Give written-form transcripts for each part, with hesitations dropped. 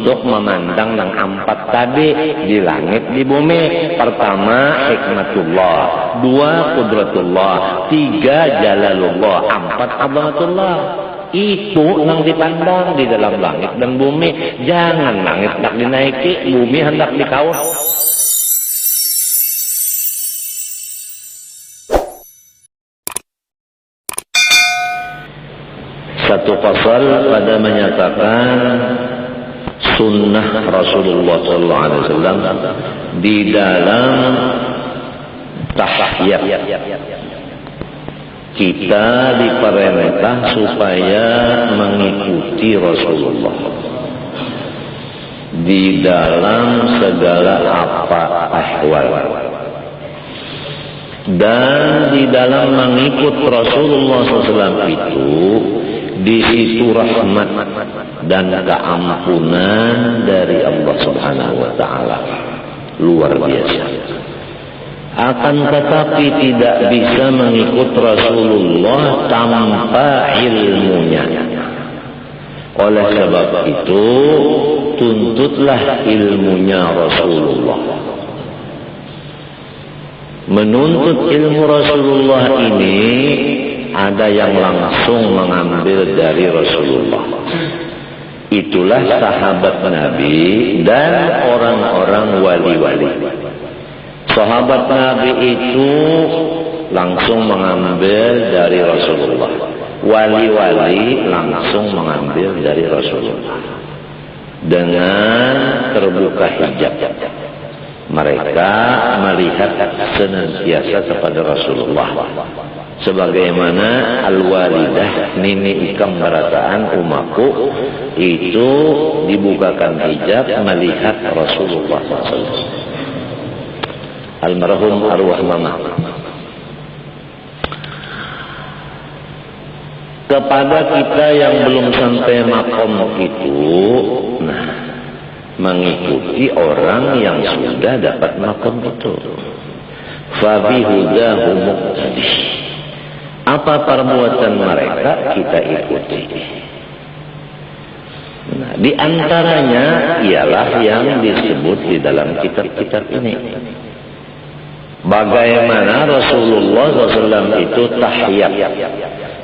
untuk memandang yang empat tadi di langit di bumi. Pertama hikmatullah, dua qudratullah, tiga jalalullah, empat azamatullah. Itu yang dipandang di dalam langit dan bumi. Jangan langit hendak dinaiki, bumi hendak dikaus. Satu pasal pada menyatakan sunnah Rasulullah SAW di dalam tahiyat. Kita diperintah supaya mengikuti Rasulullah di dalam segala apa ahwal. Dan di dalam mengikut Rasulullah SAW itu, di situ rahmat dan keampunan dari Allah Subhanahu wa Ta'ala. Luar biasa. Akan tetapi tidak bisa mengikut Rasulullah tanpa ilmunya. Oleh sebab itu, tuntutlah ilmunya Rasulullah. Menuntut ilmu Rasulullah ini ada yang langsung mengambil dari Rasulullah. Itulah sahabat Nabi dan orang-orang wali-wali. Sahabat Nabi itu langsung mengambil dari Rasulullah. Wali-wali langsung mengambil dari Rasulullah. Dengan terbuka hijab. Mereka melihat senantiasa kepada Rasulullah. Sebagaimana al-walidah, nini ikam berataan umaku, itu dibukakan hijab melihat Rasulullah SAW. Almarhum arwah mama. Kepada kita yang belum sampai makom itu, mengikuti orang yang sudah dapat makom itu. Fabihudahu muqtadih. Apa perbuatan mereka kita ikuti. Nah, di antaranya ialah yang disebut di dalam kitab-kitab ini. Bagaimana Rasulullah SAW itu tahiyat.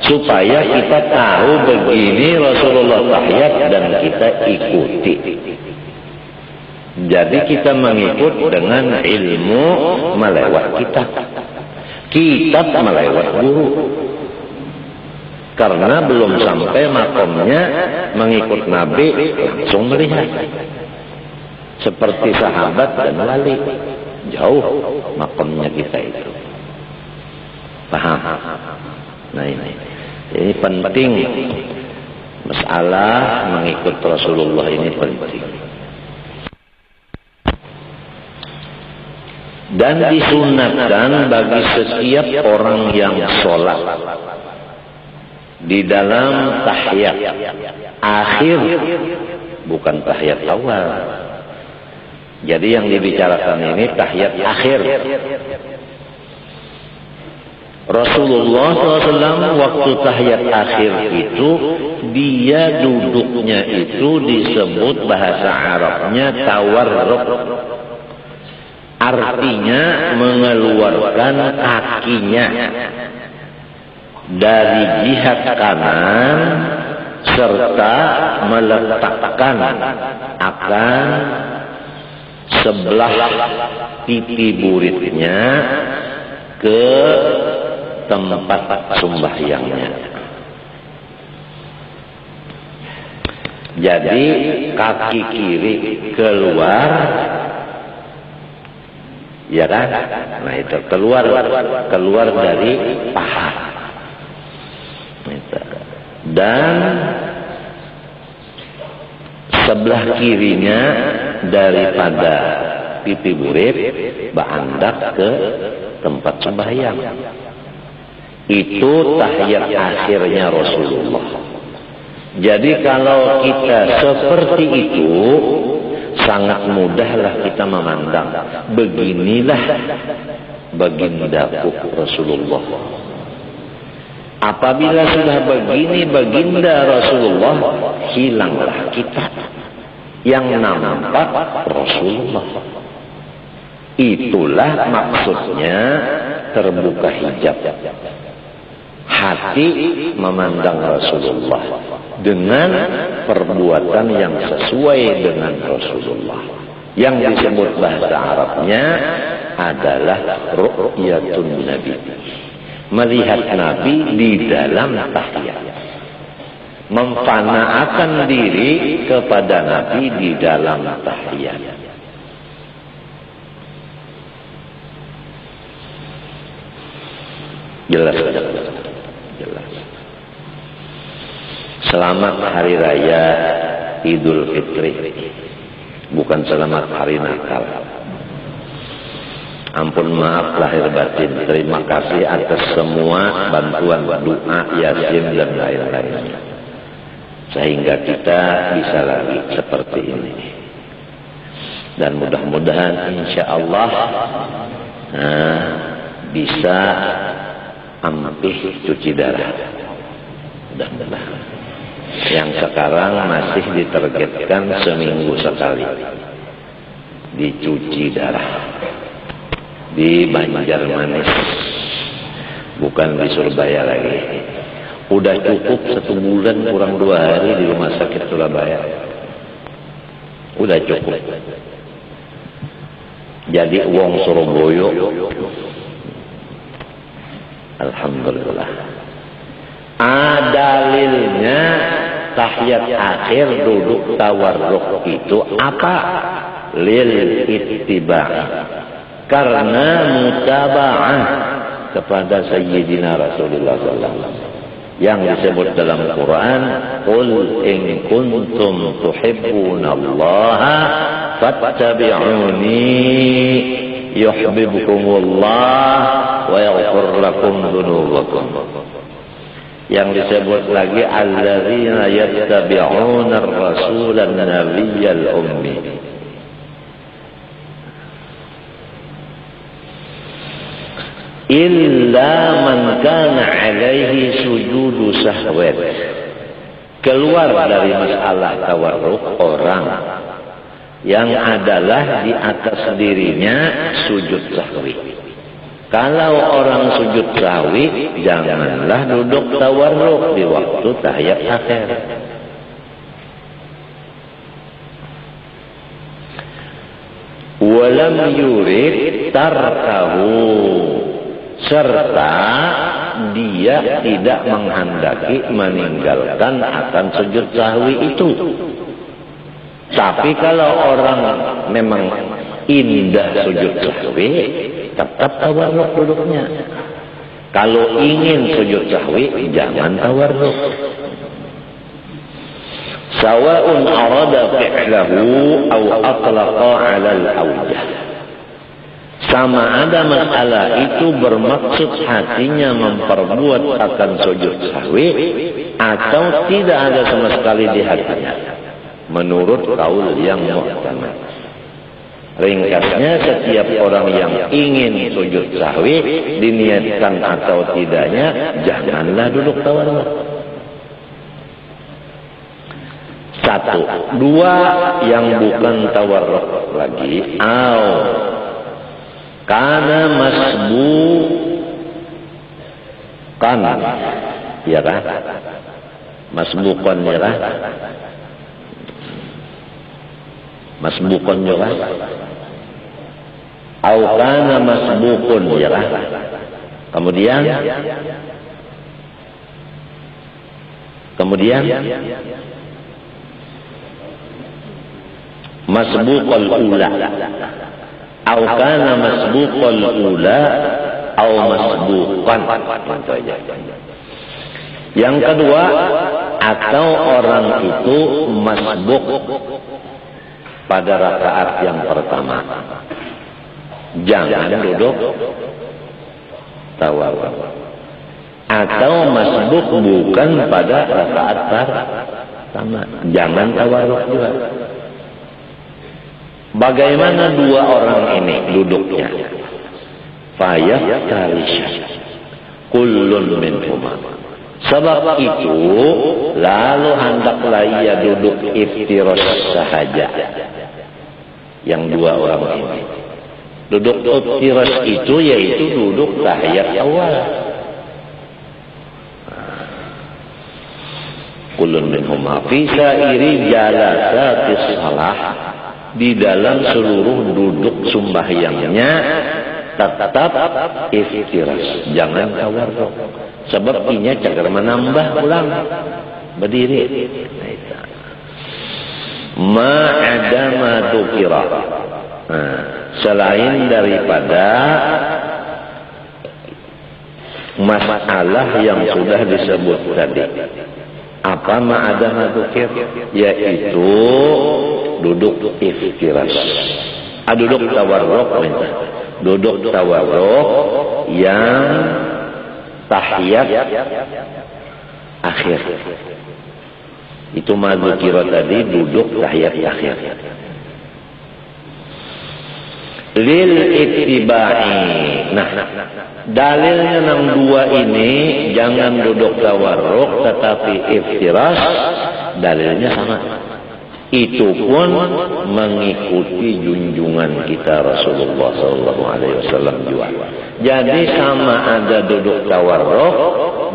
Supaya kita tahu begini Rasulullah tahiyat dan kita ikuti. Jadi kita mengikut dengan ilmu melewat kitab. Kitab melewat guru. Karena belum sampai makomnya mengikut Nabi langsung melihat. Seperti sahabat dan wali. Jauh makomnya kita itu. Paham? Nah ini penting. Masalah mengikut Rasulullah ini penting. Dan disunatkan bagi setiap orang yang sholat di dalam tahiyat akhir, bukan tahiyat awal. Jadi yang dibicarakan ini tahiyat akhir. Rasulullah SAW waktu tahiyat akhir itu, dia duduknya itu disebut bahasa Arabnya tawarruk. Artinya mengeluarkan kakinya dari jihad kanan serta meletakkan akan sebelah pipi buritnya ke tempat sembahyangnya. Jadi kaki kiri keluar, ya kan? Nah itu keluar dari paha. Dan sebelah kirinya daripada pipi burit berandak ke tempat sembahyang. Itu tahiyat akhirnya Rasulullah. Jadi kalau kita seperti itu, sangat mudahlah kita memandang. Beginilah bagindaku Rasulullah. Apabila sudah begini baginda Rasulullah, hilanglah kita. yang nampak Rasulullah. Itulah maksudnya terbuka hijab. Hati memandang Rasulullah dengan perbuatan yang sesuai dengan Rasulullah. Yang disebut bahasa Arabnya adalah ru'yatun Nabi. Melihat Nabi di dalam tahiyat. Memfanaakan diri kepada Nabi di dalam tahiyat. Jelas. Selamat Hari Raya Idul Fitri. Bukan selamat Hari Natal. Ampun maaf lahir batin. Terima kasih atas semua bantuan doa, yasin dan lain-lainnya. Sehingga kita bisa lagi seperti ini. Dan mudah-mudahan insya Allah bisa ampih cuci darah. Mudah-mudahan. Yang sekarang masih ditargetkan seminggu sekali dicuci darah di Banjarmanis, bukan di Surabaya lagi. Udah cukup 1 bulan kurang 2 hari di rumah sakit Surabaya. Udah cukup. Jadi wong Surabaya, alhamdulillah. Dalilnya tahiyat akhir duduk tawarruk itu apa? Lil ittiba'. Karena mutaba'ah kepada Sayyidina Rasulullah sallallahu alaihi wasallam. Yang disebut dalam Quran, qul in kuntum tuhibbunallaha fattabi'uni yuhibbukumullah wa yaghfir lakum dzunubakum. Yang disebut lagi alladzina yattabi'una ar-rasulan nabiyyal ummi. Illa man kana alaihi sujudu sahwat. Keluar dari masalah tawarruk orang yang adalah di atas dirinya sujud sahwi. Kalau orang sujud sahwi, janganlah duduk tawarruk di waktu tahiyat akhir. Walam yurid tarkahu, serta dia tidak menghendaki meninggalkan akan sujud sahwi itu. Tapi kalau orang memang indah sujud sahwi, tetap tawarruk duduknya. Kalau ingin sujud sahwi, jangan tawarruk. Sawa'un arada fi'lahu aw atlaqa 'ala al-awjah. Sama ada masalah itu bermaksud hatinya memperbuat akan sujud sahwi atau tidak ada sama sekali di hatinya. Menurut kaul yang muhtamad. Ringkasnya, setiap orang yang ingin sujud sahwi, diniatkan atau tidaknya, janganlah duduk tawarruk. 1, 2 yang bukan tawarruk lagi, karena masbukan, ya kan? Masbukan, ya kan? Masbukun juga. Au kana masbukun, ya kan? Kemudian masbukul ula. Au kana masbukul ula au masbukan. Yang kedua, atau orang itu masbuk pada rakaat yang pertama, jangan duduk tawarruk. Atau masbuk bukan pada rakaat pertama, jangan tawarruk juga. Bagaimana dua orang ini duduknya? Fayah talisha kullun minhuma. Sebab itu lalu hendaklah ia duduk iftirash sahaja. Yang dua orang ini duduk iftirash itu yaitu duduk tahiyat awal. Kullun minhum fi sa'iri jalasatis salah, di dalam seluruh duduk sembahyangnya tetap iftirash, jangan tawarruk. Sebab inya cagar menambah ulang berdiri. Ma'adama dukira, selain daripada masalah yang sudah disebut tadi. Apa ma'adama dukir? Yaitu duduk iftirash, duduk tawarruk, duduk tawarruk yang tahiyat akhir. Itu madzukira tadi, duduk tahiyat akhir. Lil ittiba'i. Nah, dalilnya yang dua ini, jangan duduk tawarruk tetapi iftirash, dalilnya sama. Itu pun mengikuti junjungan kita Rasulullah SAW juga. Jadi sama ada duduk tawarruk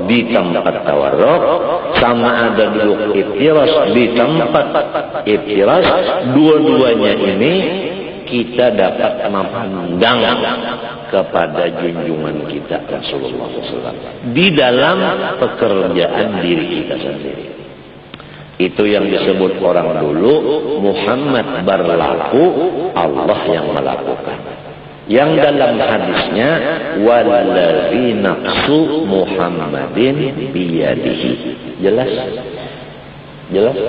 di tempat tawarruk, sama ada duduk iftirash di tempat iftirash. Dua-duanya ini kita dapat memandang kepada junjungan kita Rasulullah SAW di dalam pekerjaan diri kita sendiri. Itu yang disebut orang dulu Muhammad berlaku, Allah yang melakukan. Yang dalam hadisnya wallazi nafsu Muhammadin biyadihi. Jelas? Jelas?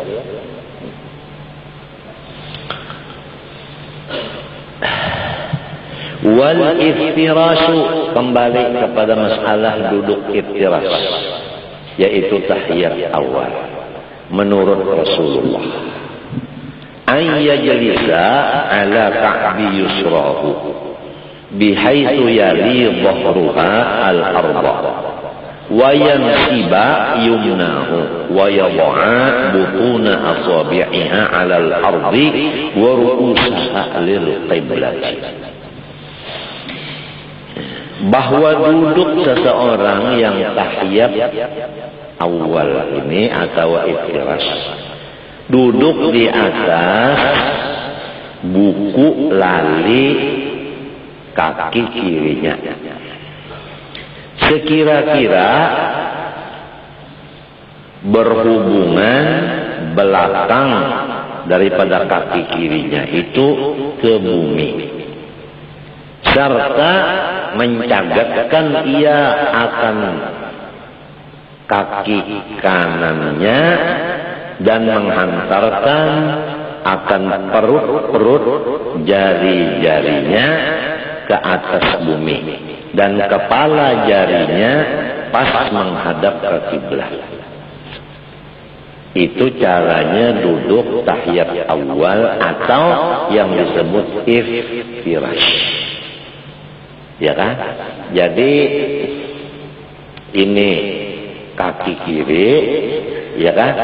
Wal iftirashu, kembali kepada masalah duduk iftirash, yaitu tahiyat awal. Menurut Rasulullah, ayyajlisa ala ka'bi yusrahu bihaitsu yali dhahruha al-arba wa yansiba yumnahu wa yad'a butuna asabi'iha 'ala al-ardi wa ru'usaha lil qiblati. Bahwa duduk seseorang yang tahiyat awal ini atau iftirash, duduk di atas buku lali kaki kirinya, sekira-kira berhubungan belakang daripada kaki kirinya itu ke bumi, serta mencagatkan ia akan kaki kanannya dan menghantarkan akan perut jari-jarinya ke atas bumi dan kepala jarinya pas menghadap ke kiblat. Itu caranya duduk tahiyat awal atau yang disebut iftirash. Ya kan? Jadi ini kaki kiri, ya kan,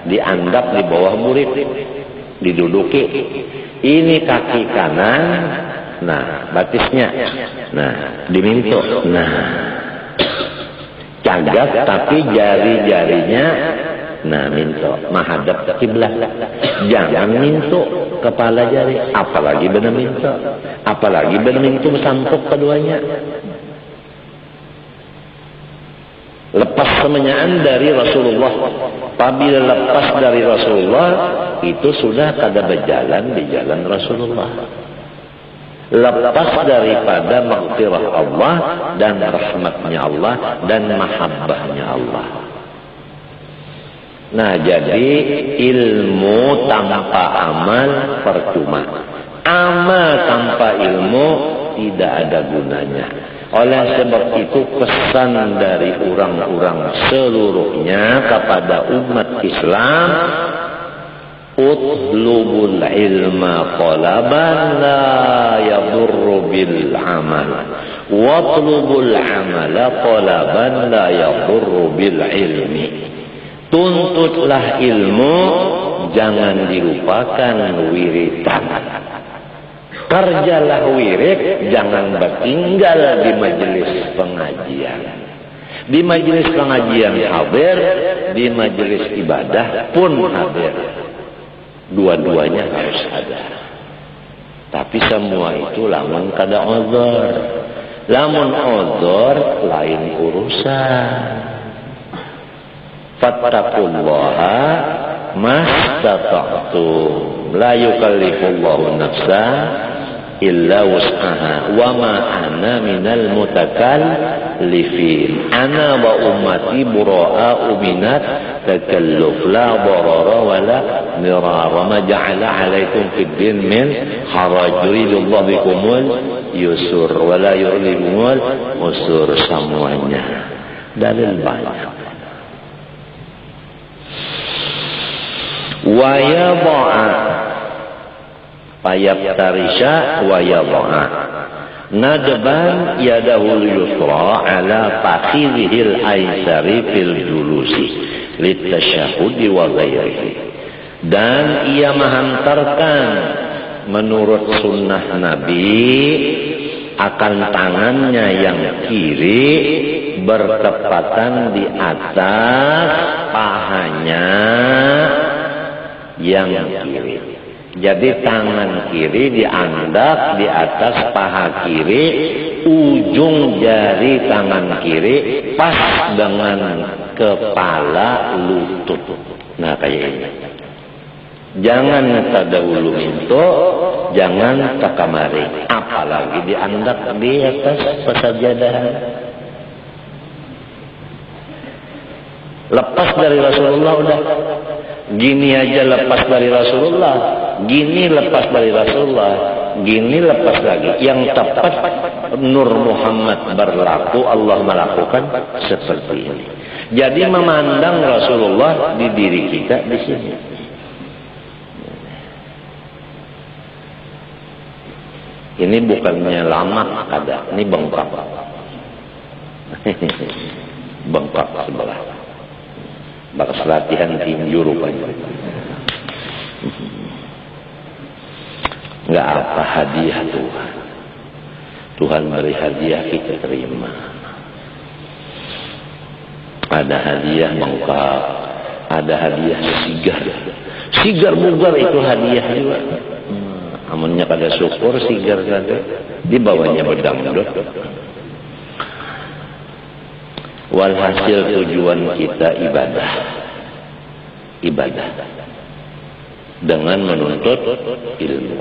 dianggap di bawah murid, diduduki. Ini kaki kanan, nah batisnya, nah diminto, nah cagat tapi jari-jarinya, nah minto menghadap ke kiblat. Jangan minto kepala jari, apalagi benar minto, apalagi benar minto sampuk keduanya. Lepas semenyaan dari Rasulullah. Apabila lepas dari Rasulullah, itu sudah kada berjalan di jalan Rasulullah. Lepas daripada maghfirah Allah dan rahmatnya Allah dan mahabbahnya Allah. Nah, jadi ilmu tanpa amal percuma. Amal tanpa ilmu tidak ada gunanya. Oleh sebab itu pesan dari orang-orang seluruhnya kepada umat Islam, utlubul ilma talaban la yadurru bil amal watlubul amala talaban la yadurru bil ilmi. Tuntutlah ilmu, jangan dilupakan wiridan. Kerjalah wirid, jangan bertinggal di majelis pengajian. Di majelis pengajian hadir, di majelis ibadah pun hadir. Dua-duanya harus ada. Tapi semua itu lamun kada uzur. Lamun uzur lain urusan. Fattaqullaha mastata'tum. La yukallifullahu nafsan illa wus'aha wa ma ana minal mutakallifin. Ana wa ummati bura'a'u minat takalluf la darara wa la mirar wa ma ja'ala 'alaikum fid din min haraj yuridullahu bikumul yusur wa la yuridukumul usur. Semuanya dalil banyak. Wa yadha'a fayaftarisha wa yadha'a nadban yadahul yusra ala fakhidhil aysari fil julusi litasyahudi wa ghairihi. Dan ia menghantarkan menurut sunnah Nabi akan tangannya yang kiri bertepatan di atas pahanya yang kiri. Jadi tangan kiri diandak di atas paha kiri, ujung jari tangan kiri pas dengan kepala lutut. Nah kayak ini. Jangan tadahulu itu, jangan takamari. Apalagi diandak di atas pesajadahan. Lepas dari Rasulullah udah. Gini aja lepas dari Rasulullah, gini lepas dari Rasulullah, gini lepas lagi. Yang tepat Nur Muhammad berlaku, Allah melakukan seperti ini. Jadi memandang Rasulullah di diri kita di sini. Ini bukannya lama ada, ini bengkak. Bengkak sebelah. Bakas latihan tinju rupanya. Enggak apa hadiah Tuhan. Tuhan beri hadiah kita terima. Ada hadiah bengkak, ada hadiah sigar. Sigar bugar itu hadiah juga. Amunnya kada syukur sigar kada, dibawanya bedangdut. Walhasil tujuan kita ibadah dengan menuntut ilmu.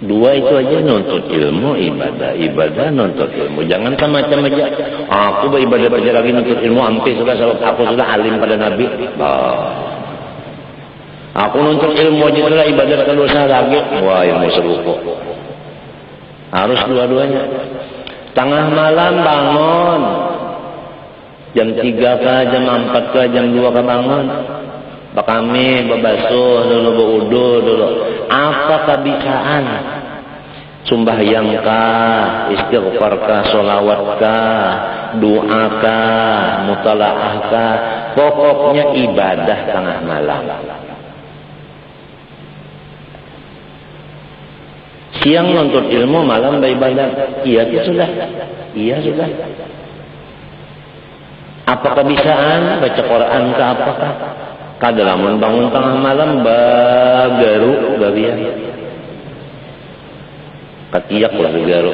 Dua itu aja, nuntut ilmu, ibadah nuntut ilmu. Jangan macam aja. Aku beribadah baca lagi nuntut ilmu, hampir sudah sebab aku sudah alim pada Nabi. Aku nuntut ilmu aja sudah ibadah pada dosa lagi. Wah, ilmu serupuk. Harus dua-duanya. Tengah malam bangun. Jam 3 kah, jam 4 kah, jam 2 kah bangun. Bakami, babasuh dulu, baudu dulu. Apa kebiasaan? Sembahyang kah, istighfar kah, sholawat kah, doa kah, mutalaah kah. Pokoknya ibadah tengah malam. Siang nuntut ilmu, malam beribadah. Iya sudah. Apa kebiasaan? Baca Quran ke apakah? Kadalamun bangun tengah malam bagaru gabian. Katiak lah bagaru.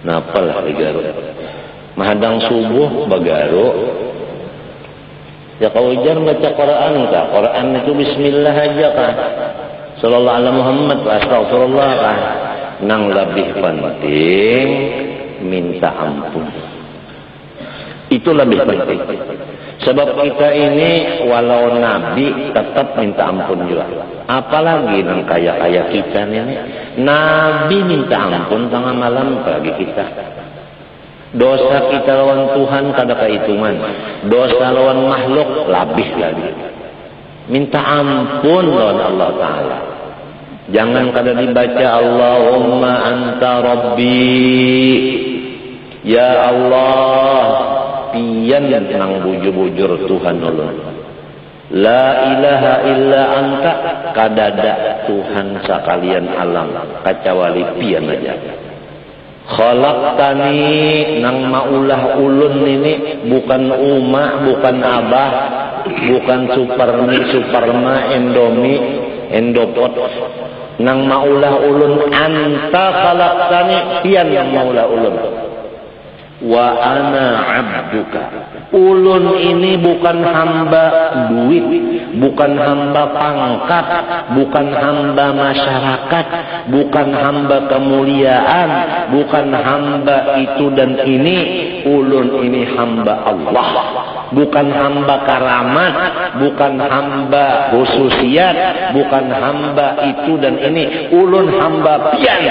Napalah bagaru. Mahadang subuh bagaru. Ya kau ujar baca Quran kah? Quran itu bismillah aja kah? Sallallahu alaihi Muhammad wa astagfirullah kah? Nang lebih penting minta ampun. Itu lebih penting. Sebab kita ini walau Nabi tetap minta ampun juga. Apalagi yang kaya-kaya kita ini. Nabi minta ampun tengah malam bagi kita. Dosa kita lawan Tuhan kada kehitungan. Dosa lawan makhluk lebih lagi. Minta ampun lawan Allah Ta'ala. Jangan kada dibaca Allahumma anta rabbi Ya Allah, pian nang bujur-bujur Tuhan ulun. La ilaha illa anta, kadada Tuhan sakalian alam kecuali pian aja. Khalaqtani, nang maulah ulun ini bukan uma, bukan abah, bukan superma, Indomie, Endopot. Nang maulah ulun anta khalaqtani, pian nang maulah ulun. Wa ana abduka, ulun ini bukan hamba duit, bukan hamba pangkat, bukan hamba masyarakat, bukan hamba kemuliaan, bukan hamba itu dan ini. Ulun ini hamba Allah, bukan hamba karamat, bukan hamba khususiat, bukan hamba itu dan ini. Ulun hamba pian,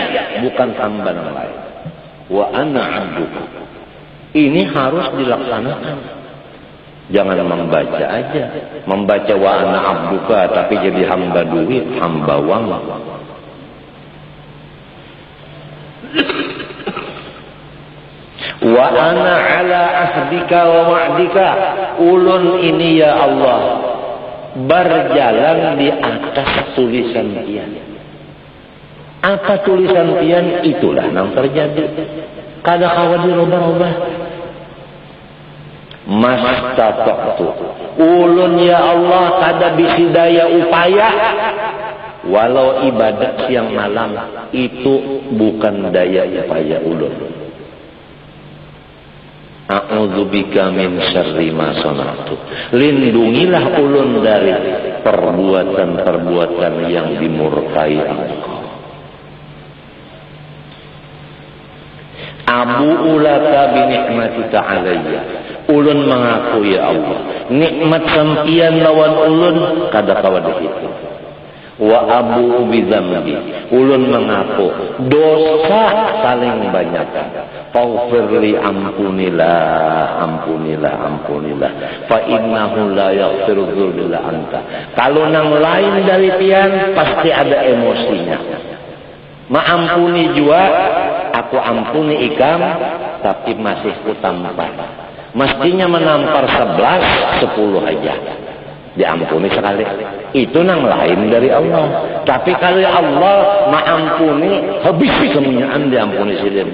bukan hamba yang lain. Wa ana abduka, ini harus dilaksanakan. Jangan membaca aja, membaca wa ana abduka tapi jadi hamba duit, hamba uang. Wa ana ala ahdika wa wa'dika, ulun ini ya Allah berjalan di atas tulisan pian. Apa tulisan pian? Itulah yang terjadi. Kada khawatir robah-robah. Mastata'tu, ulun ya Allah kada bisi daya upaya. Walau ibadat siang malam itu bukan daya upaya ulun. A'udzubika min syarri ma sana'tu, lindungilah ulun dari perbuatan-perbuatan yang dimurkai Engkau. Abu ulaka bi nikmatika alayya, ulun mengaku ya Allah nikmat sampian lawan ulun kada kawadah itu. Wa abu bi dzambi, ulun mengaku dosa saling banyak. Faghfirli, ampunilah, ampunilah, ampunilah. Fa innahu la yaghfiru dzunub illa anta. Kalau nang lain dari pian pasti ada emosinya. Maampuni jua, aku ampuni ikam, tapi masih kutampar. Mestinya menampar 11, 10 aja. Diampuni sekali. Itu nang lain dari Allah. Tapi kalau Allah maampuni, habis kemunyaan diampuni sidim.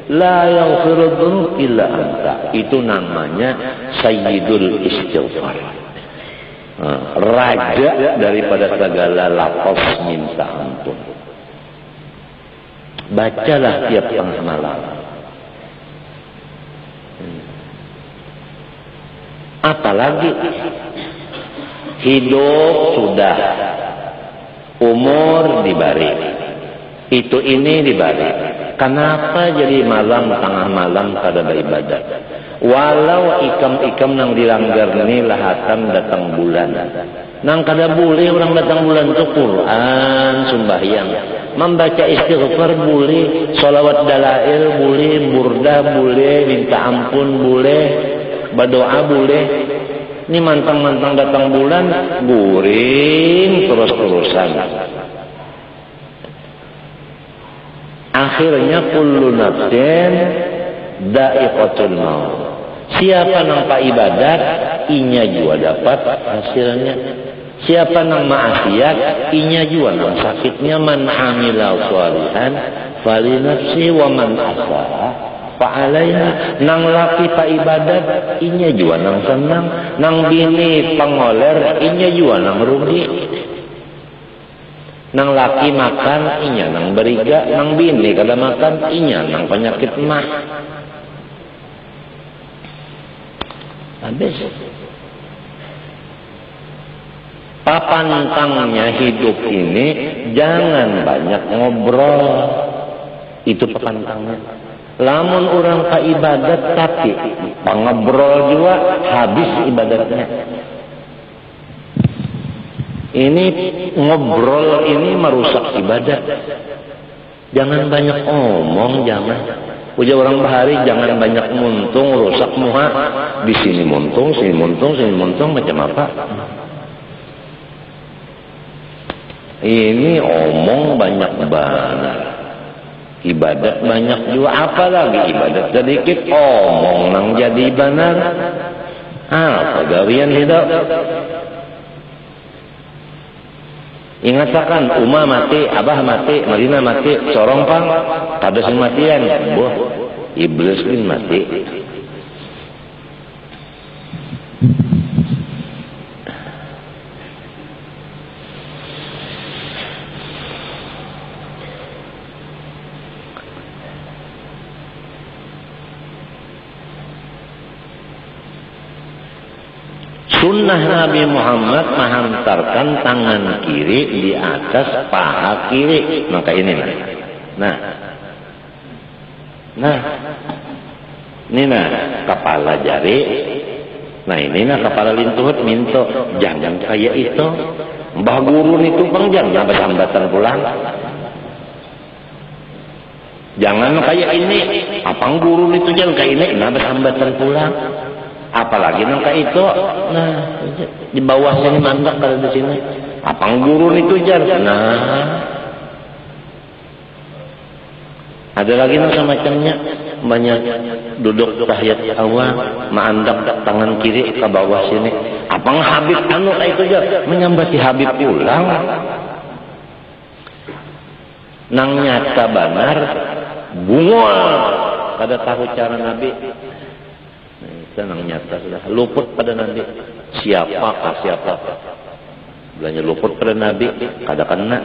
La yaghfiru dzunub illa anta. Itu namanya Sayyidul Istighfar. Raja daripada segala lafaz minta ampun. Bacalah tiap tengah malam. Apalagi hidup sudah, umur dibari, itu ini dibari. Kenapa jadi malam tengah malam kada beribadah? Walau ikam-ikam nang dilanggar ni lahatan datang bulan. Nang kada boleh orang datang bulan itu Quran, sembahyang, membaca istighfar boleh, sholawat dalail boleh, burda boleh, minta ampun boleh, berdoa boleh. Ini mantang-mantang datang bulan, guring terus-terusan. Akhirnya kullu nafsin dha'iqatul maut. Siapa nang pa ibadat, inya juga dapat hasilnya. Siapa nang maasiat, inya juga nang sakitnya. Man amila shalihan fali nafsi wa man asaa fa'alaiha. Nang laki pa ibadat, inya juga nang senang. Nang bini pangoler, inya juga nang rugi. Nang laki makan, inya nang beriga. Nang bini kada makan, inya nang penyakit mah. Habis. Papantangnya hidup ini jangan banyak ngobrol. Itu papantangnya. Lamun orang ka ibadat tapi pangobrol juga, habis ibadatnya. Ini ngobrol ini merusak ibadat. Jangan banyak omong, jangan. Ujar orang bahari jangan banyak muntung, rusak muha. Di sini muntung, sini muntung, sini muntung, macam apa? Ini omong banyak banget. Ibadat banyak juga, apalagi ibadat sedikit omong nang jadi benar. Pegawaian hidup. Ingatakan Uma mati, Abah mati, Marina mati, sorong pang, kada sing matian, boh, iblis pun mati. Sunnah Nabi Muhammad menghantarkan tangan kiri di atas paha kiri. Maka ini ini kepala jari. Nah ini kepala lintuhut minto. Jangan kayak itu. Mbah guru itu bang jangan hambatan pulang. Jangan kayak ini. Apang guru itu jangan kayak ini. Hambatan pulang. Apalagi nangka itu, di bawah sini mandak kalau di sini. Apang gurun itu jar. Ada lagi semacamnya, banyak duduk tahiyat awal, mandak tangan kiri ke bawah sini. Apang Habib anu itu jar, menyambati Habib pulang. Nang nyata benar, bungol. Kada tahu cara Nabi. Senang nyata sudah luput pada Nabi. Siapa belanja luput pada Nabi kada kena.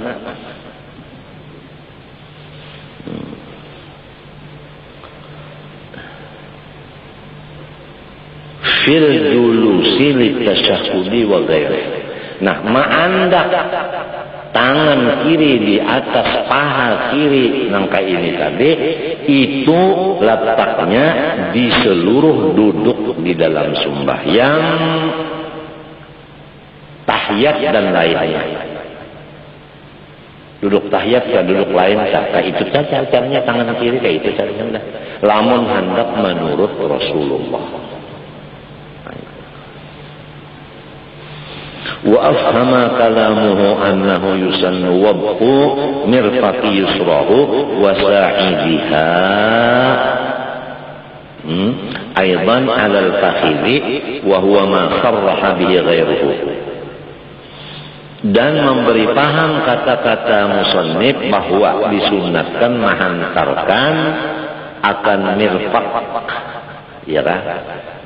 Fil julusi litasyahudi wa ghairi. Nah, ma'andak tangan kiri di atas paha kiri nangka ini tadi, itu letaknya di seluruh duduk di dalam sembahyang, tahiyat dan lainnya. Duduk tahiyat ke duduk lain, kata itu caranya tangan kiri kayak itu caranya. Lamun hendak menurut Rasulullah. Wa afhama kalamuhu annahu yusannu wab'u mirfaqi yusrahu wa sa'idiha aidan 'ala al-fakhidhi wa huwa ma sarraha bihi ghairuhu. Dan memberi paham kata-kata musannif bahwa disunatkan menghantarkan akan mirfaq, ya kan?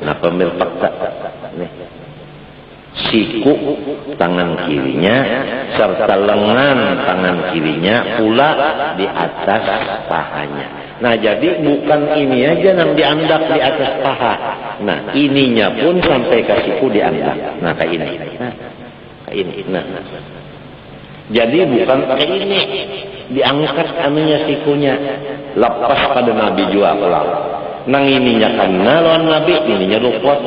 Napa mirfaq tak? Nih. Siku tangan kirinya serta lengan tangan kirinya pula di atas pahanya. Nah, jadi bukan ini aja yang diandak di atas paha. Nah, ininya pun sampai ke siku diandak. Nah, kayak ini. Kayak ini. Nah. Jadi bukan kayak ini diangkat anunya sikunya lepas pada Nabi juga pulang. Nang ininya kena lawan Nabi, ininya luput.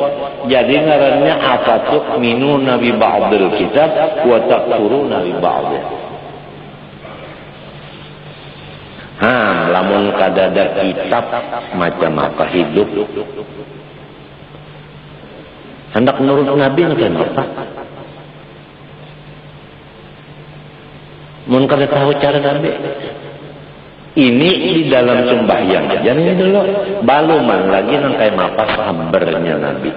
Jadi ngarannya apa tuh? Minu Nabi ba'dil kitab wa takfuru Nabi ba'dil. Lamun kadada kitab macam apa hidup. Hendak menurut Nabi macam apa? Mun kada tahu cara Nabi. Ini di dalam sembahyang. Jadi ini dulu baluman lagi nang kaya mapa sabarnya Nabi.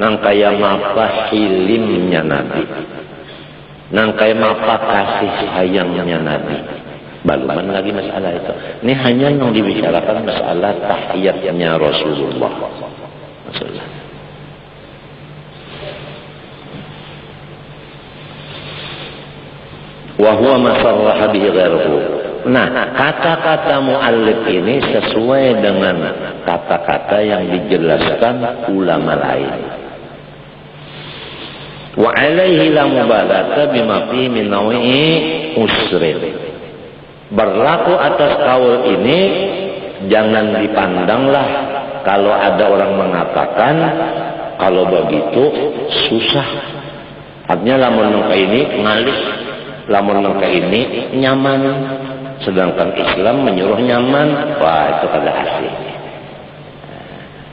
Nang kaya mapa hilimnya Nabi. Nang kaya mapa kasih sayangnya Nabi. Baluman lagi masalah itu. Ini hanya yang dibicarakan masalah tahiyatnya Rasulullah. Masalah. Wa huwa ma sarraha bihi ghairuhu. Nah, kata-kata muallif ini sesuai dengan kata-kata yang dijelaskan ulama lain. Wa alaihi la mubalata bima fi min nawi usrin. Berlaku atas kaul ini jangan dipandanglah kalau ada orang mengatakan kalau begitu susah. Artinya lamun nangka ini ngalih, lamun nangka ini nyaman. Sedangkan Islam menyuruh nyaman, wah itu kada asik.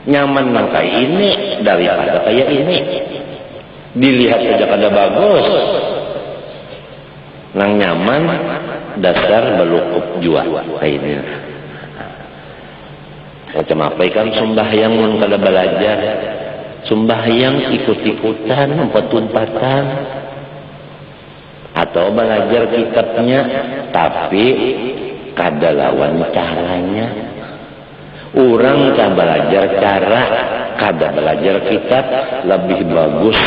Nyaman nang kayak ini daripada kayak ini. Dilihat saja kada bagus. Nang nyaman dasar belukup jua kayak ini. Macam apa kan sembahyang mun kada belajar, sembahyang ikut-ikutan, umpat-umpatan, atau belajar kitabnya tapi kada lawan caranya. Orang kada belajar cara, kada belajar kitab lebih bagus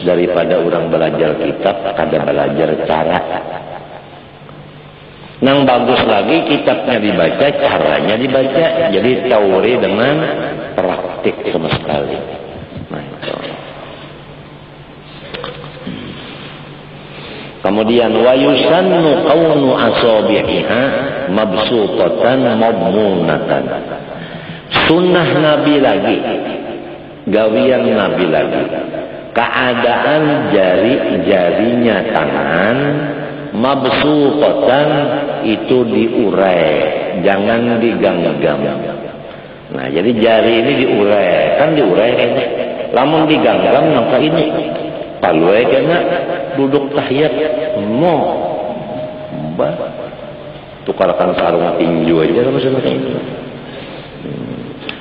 daripada orang belajar kitab kada belajar cara. Nang bagus lagi kitabnya dibaca, caranya dibaca, jadi teori dengan praktik sama sekali. Nah, itu. Kemudian wa yusannu qawnu asabi'iha mabsutatan madmunatan. Sunnah Nabi lagi, gawian Nabi lagi, keadaan jari-jarinya tangan mabsutatan itu diurai, jangan digenggam. Nah, jadi jari ini diurai, kan diurai kayaknya. Lamun digenggam nangka ini palue kena duduk tahiyat tukarkan sarung tinju aja sama itu.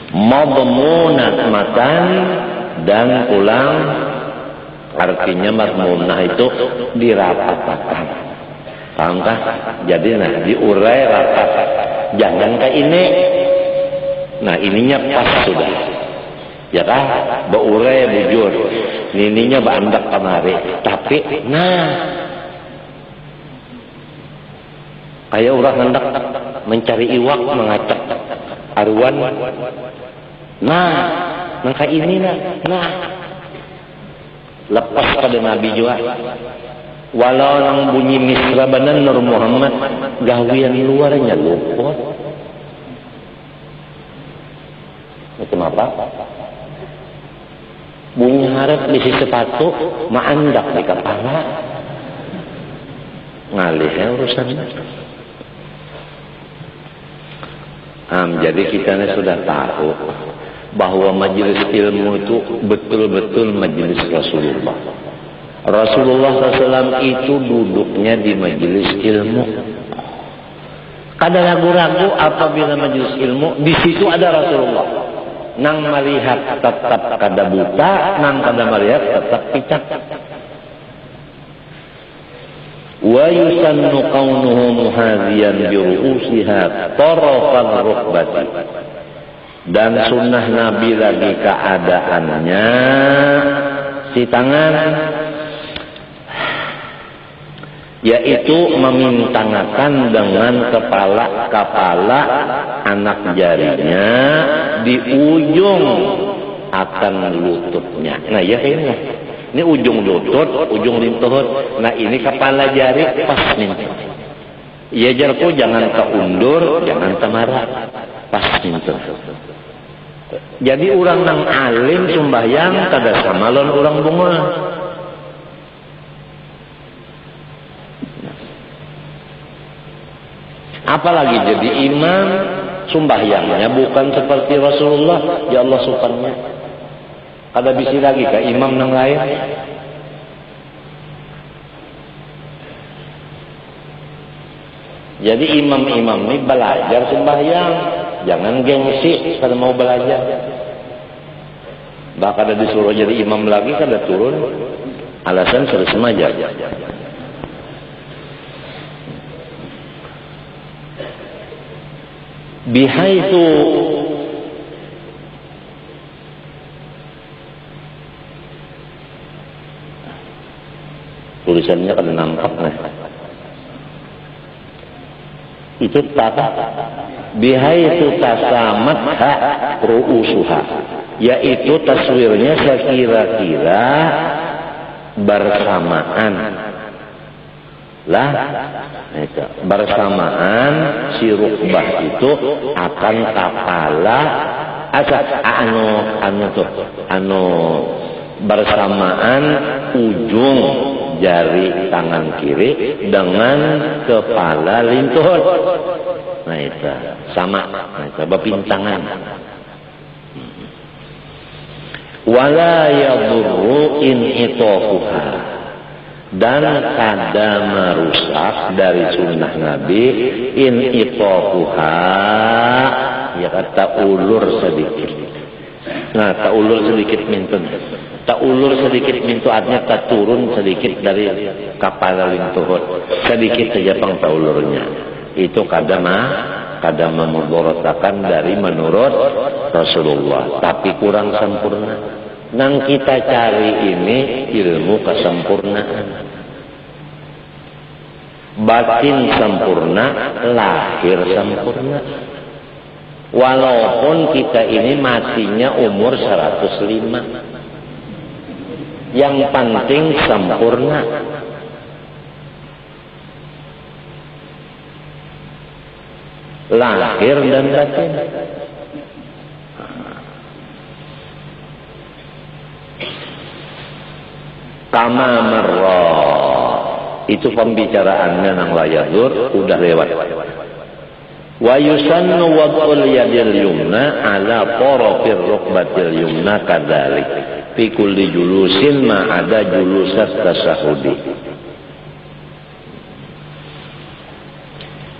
Madmunat matan dan pulang artinya madmunah itu dirapatkan. Pahamkah? Jadi nah diurai rapat. Jangan kayak ini. Nah ininya pas sudah. Ya kan? Beurai bujur. Ininya bandak kemari. Tapi nah kayak orang hendak mencari iwak mengacak aruan. Nah kayak ini nah lepas pada Nabi juga. Walau nang bunyi misrabanan Nur Muhammad gawian luarnya luput. Macam apa? Bunyi harap di sepatu maandak di kepala. Ngalih ya urusannya. Jadi kita sudah tahu bahwa majelis ilmu itu betul-betul majelis Rasulullah. Rasulullah SAW itu duduknya di majelis ilmu. Kada ragu-ragu apabila majelis ilmu, di situ ada Rasulullah. Nang melihat tetap kada buta, nang kada melihat tetap picak. Wa yusannu kaunuhu muhaziyan bi ru'usiha tarafal rukbati. Dan sunnah Nabi lagi keadaannya si tangan yaitu memintangakan dengan kepala anak jarinya di ujung akan lututnya. Nah ya ini, ini ujung lutut, ujung lintut. Nah ini kepala jari pas nih. Ya jarku jangan keundur, jangan temarah, pas nih. Jadi orang nang alim sembahyang kada sama lawan orang bunga. Apalagi jadi imam sembahyangnya bukan seperti Rasulullah, ya Allah subhanallah. Kada bisi lagi ke imam nang lain. Jadi imam-imam ini belajar sembahyang, jangan gengsi kalau mau belajar. Bahkan ada disuruh jadi imam lagi kada turun, alasan sudah semaja. Bihaitu tulisannya kada nampak nah. Itu tata bihaitu tasamat ha ru'usuha, yaitu taswirnya sekira-kira bersamaan lah, itu bersamaan si rukbah itu akan kepala anu bersamaan ujung jari tangan kiri dengan kepala lintut. Nah itu sama, nah, itu bepintangan. Wala yadurru in itofuha, dan kada merusak dari sunnah Nabi in itofuha ya kata ulur sedikit. Nah, tak ulur sedikit mintun. Tak ulur sedikit mintu artinya tak turun sedikit dari kapal lintuhut. Sedikit saja pang tak ulurnya. Itu kadang memudorotakan dari menurut Rasulullah. Tapi kurang sempurna. Nang kita cari ini ilmu kesempurnaan. Batin sempurna, lahir sempurna. Walaupun kita ini matinya umur 105. Yang penting sempurna. Lahir dan batin. Kama marra. Itu pembicaraannya nang layadur udah lewat. Wa yusannu wad'ul yadil yumna ala tarafir rukbatil yumna kadzalik fi kulli julusin ma ada julusat tasahudi.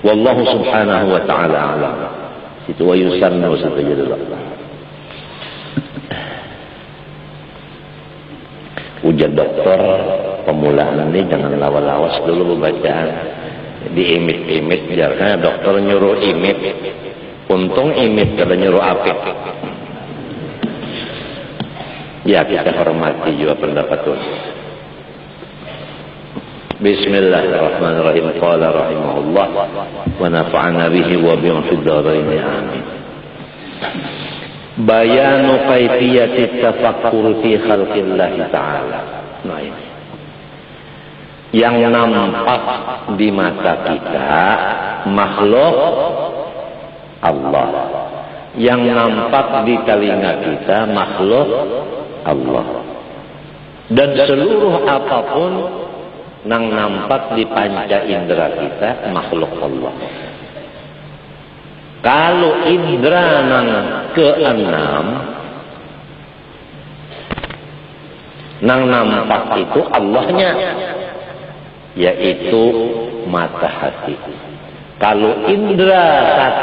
Wallahu subhanahu wa ta'ala alam. Itu wa yusannu saja dulu. Ujar dokter pemulaan ini jangan lawas-lawas dulu bacaan. Diimit-imit biarkan dokter nyuruh imit. Untung imit kalau nyuruh apik. Ya kita hormati juga pendapat itu. Bismillahirrahmanirrahim. Qala rahimahullah wa nafa'ana bihi wa bihim fid dharain amin. Bayanu kaifiyati tafakkur fi khalqillah ta'ala. Nah ini yang nampak di mata kita makhluk Allah, yang nampak di telinga kita makhluk Allah, dan seluruh apapun yang nampak di panca indera kita makhluk Allah. Kalau indera nang keenam nang nampak itu Allahnya, yaitu mata hati. Kalau indera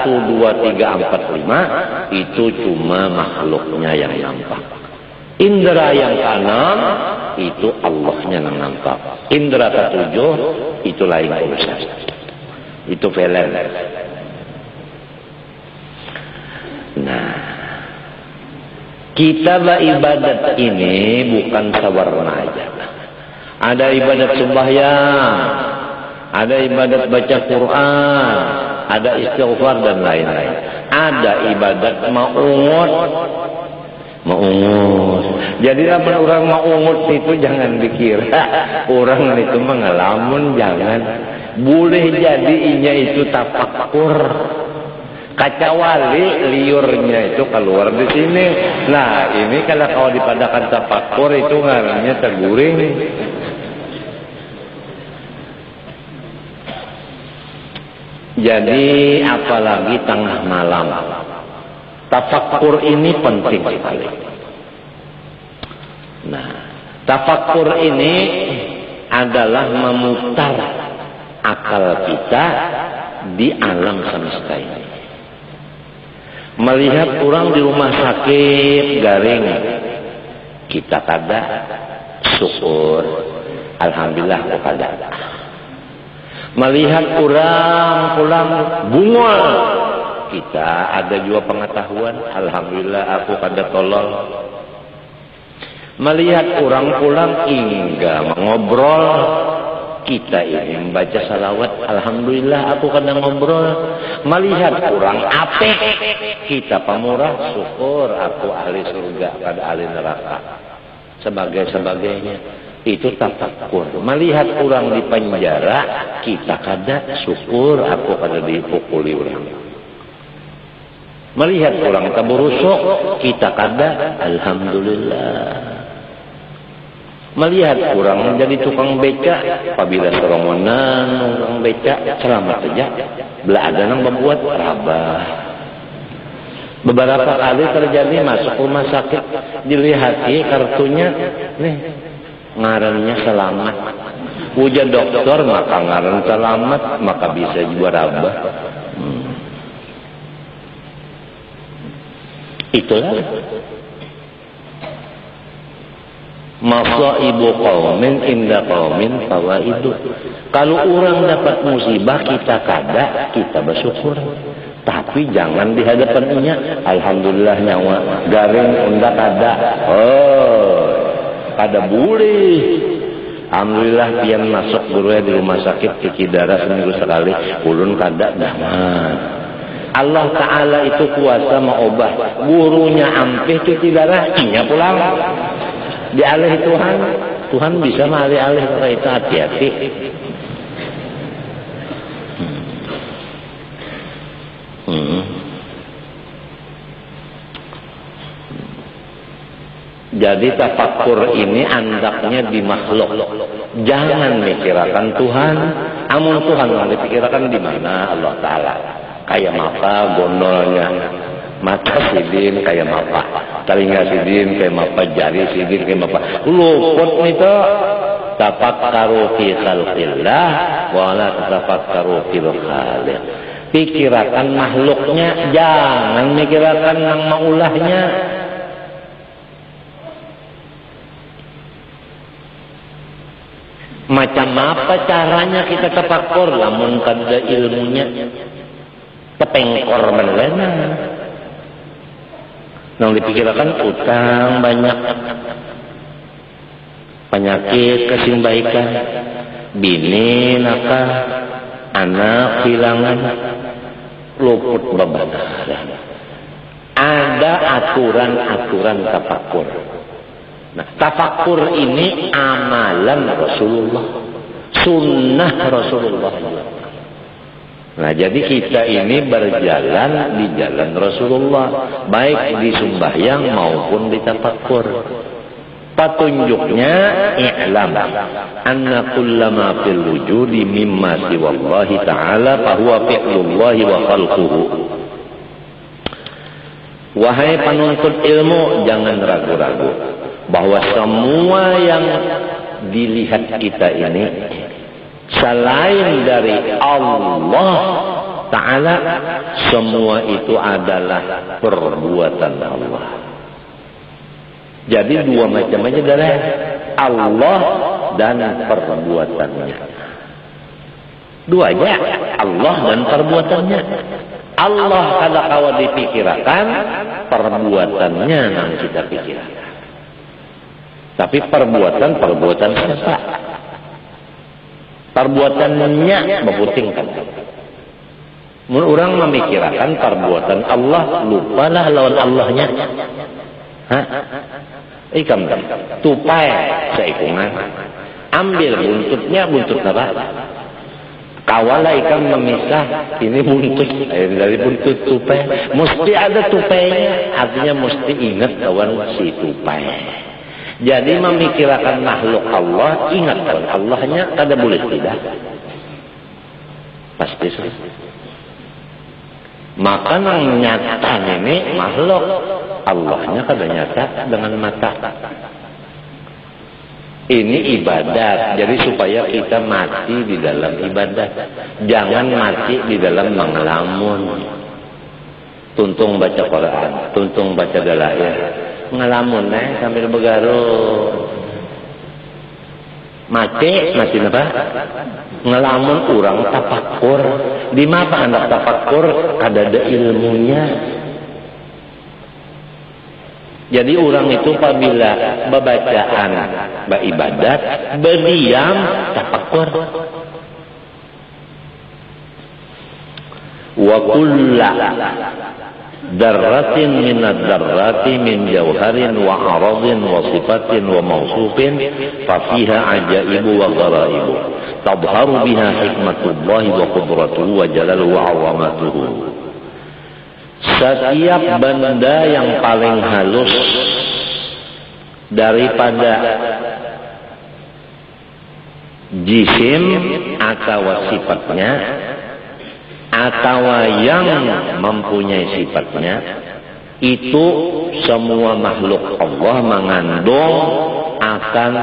1, 2, 3, 4, 5 itu cuma makhluknya yang nampak. Indera yang keenam itu Allahnya yang nampak. Indera ketujuh itu lain urusan. Itu velen. Nah, kita beribadat ini bukan sawarna aja. Ada ibadat sembahyang, ada ibadat baca Quran, ada istighfar dan lain-lain. Ada ibadat maungut. Jadi lamun orang maungut itu jangan dikira orang itu mengelamun, jangan. Boleh jadi inya itu tafakkur. Kaca wali liurnya itu keluar di sini. Nah ini kalau dipadakan tafakkur itu ngarannya terguring. Jadi apalagi tengah malam, tafakkur ini penting sekali. Nah, tafakkur ini adalah memutar akal kita di alam semesta ini. Melihat orang di rumah sakit garing, kita kada syukur, alhamdulillah kok kada. Melihat orang pulang bungol, kita ada juga pengetahuan, alhamdulillah aku kada tolol. Melihat orang pulang hingga mengobrol, kita ini membaca salawat, alhamdulillah aku kada ngobrol. Melihat orang apik, kita pamurah, syukur aku ahli surga kada ahli neraka, sebagainya. Itu tafakkur. Melihat orang di penjara, kita kada syukur aku kada dipukuli orang. Melihat orang taburusuk, kita kada alhamdulillah. Melihat orang menjadi tukang beca, apabila seromonan tukang beca selamat saja, belah ada yang membuat rabah. Beberapa kali terjadi masuk rumah sakit, dilihati kartunya, nih ngarannya selamat. Ujar dokter maka ngaran selamat, maka bisa juga rabah. Itulah masaibu qaumin inda qaumin fawaidu. Kalau orang dapat musibah kita kada, kita bersyukur. Tapi jangan di hadapannya alhamdulillah nyawa garing unda kada. Oh, kada boleh. Alhamdulillah pian masuk guru di rumah sakit cuci darah seminggu sekali, ulun kada jangan. Allah Ta'ala itu kuasa mengubah. Gurunya ampih cuci darah, inya pulang. Dialih Tuhan. Tuhan bisa mengalih-alih karena itu hati-hati. Jadi tafakkur ini andaknya di makhluk. Jangan mikirkan Tuhan. Amun Tuhan yang dipikirkan di mana Allah Ta'ala. Kayak mata gondolnya. Mata sidin kayak mapa. Telinga sidin kayak mapa. Jari sidin kayak mapa. Luput itu. Tafakkaru fi khalqillah. Wala tafakkaru fil khaliq. Pikirkan makhluknya. Jangan mikirkan yang maulahnya. Macam apa caranya kita tafakkur? Lamun kada ilmunya. Tepengkor beneran. Yang dipikirkan utang banyak, penyakit kesingbaikan, bini nakal, anak hilangan, luput bebanan. Ada aturan-aturan tafakkur. Nah, tafakkur ini amalan Rasulullah, sunnah Rasulullah. Nah, jadi kita ini berjalan di jalan Rasulullah, baik di sembahyang maupun di tafakkur. Petunjuknya i'lam anna kullama fil wujudi mimma siwallahi ta'ala fahuwa fi'lullahi wa khalquhu. Wahai penuntut ilmu, jangan ragu-ragu bahwa semua yang dilihat kita ini selain dari Allah Ta'ala, semua itu adalah perbuatan Allah. Jadi dua macam aja adalah Allah dan perbuatannya. Dua aja, Allah dan perbuatannya. Allah kada kawa dipikirkan, perbuatannya yang kita pikirkan. Tapi perbuatan siapa? Perbuatannya berputingkan. Orang memikirkan perbuatan Allah, lupalah lawan Allahnya. Hah? Ikam tupai seikungan. Ambil buntutnya, buntut apa? Kawala ikam memisah, ini buntut dari buntut tupai. Mesti ada tupainya, artinya mesti ingat kawan si tupai. Jadi memikirkan makhluk Allah, ingat kawan Allahnya, kada boleh tidak. Pasti sih. Maka yang nyata ini makhluk, Allahnya kada nyata dengan mata. Ini ibadat, jadi supaya kita mati di dalam ibadat. Jangan mati di dalam mengelamun. Tuntung baca Quran, tuntung baca dalail. Ngelamun sambil begaruh. Mati apa? Ngelamun orang tafakkur. Di mana anak tafakkur kada ada ilmunya. Jadi orang itu apabila bacaan, beribadat, berdiam, tafakkur. Wa kulla darratin minad darrati min jawharin wa aradin wa sifatin wa mawsufin fa fiha ajaibu wa gharaibu tadharu biha hikmatullahi wa qudratuhu wa jalaluhu wa 'azamatuhu. Setiap benda yang paling halus daripada jisim atau sifatnya atau yang mempunyai sifatnya, itu semua makhluk Allah mengandung akan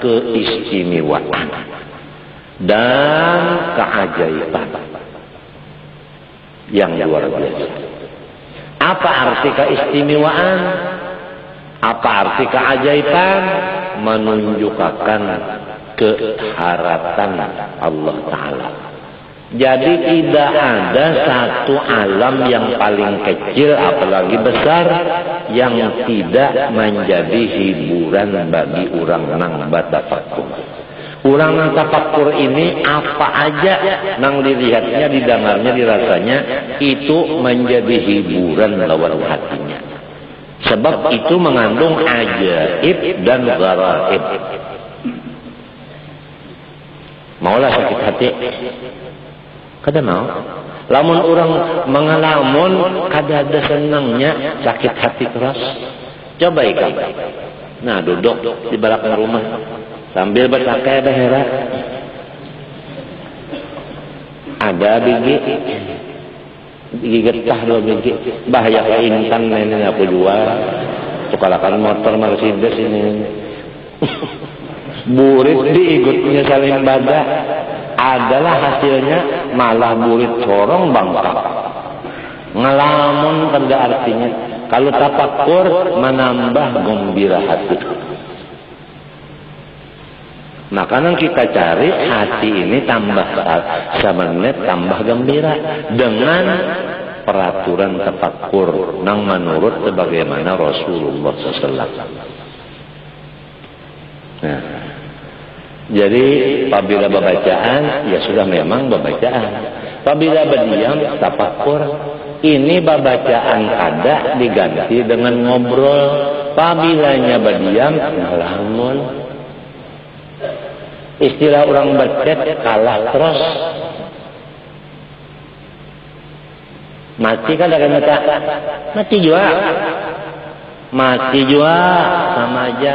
keistimewaan dan keajaiban yang luar biasa. Apa arti keistimewaan? Apa arti keajaiban? Menunjukkan keharatan Allah Ta'ala. Jadi tidak ada satu alam yang paling kecil apalagi besar yang tidak menjadi hiburan bagi orang nang batafakkur. Orang nang tafakkur ini apa aja nang dilihatnya, didengarnya, dirasanya itu menjadi hiburan lawan hatinya. Sebab itu mengandung ajaib dan gharaib. Maulah sakit hati? Kada mau. Lamun orang mengalamun kada ada senangnya, sakit hati keras. Coba ikan. Nah, duduk di belakang rumah sambil bersakai bahera. Ada biji getah 2 biji. Bahaya ke insan ini aku jual. Tukalakan motor Mercedes ini. Burit diikutnya saling badak. Adalah hasilnya malah burit corong bangka. Ngelamun pada artinya. Kalau tafakkur menambah gembira hati. Makanan kita cari hati ini tambah semenit tambah gembira dengan peraturan tafakkur nang menurut sebagaimana Rasulullah SAW. Nah, jadi apabila bacaan ya sudah memang bacaan. Apabila berdiam tafakkur, ini bacaan kada diganti dengan ngobrol. Apabila berdiam ngelamun. Istilah orang bercet kalah terus. Mati kan ada mata. Mati juga. Mati juga sama aja.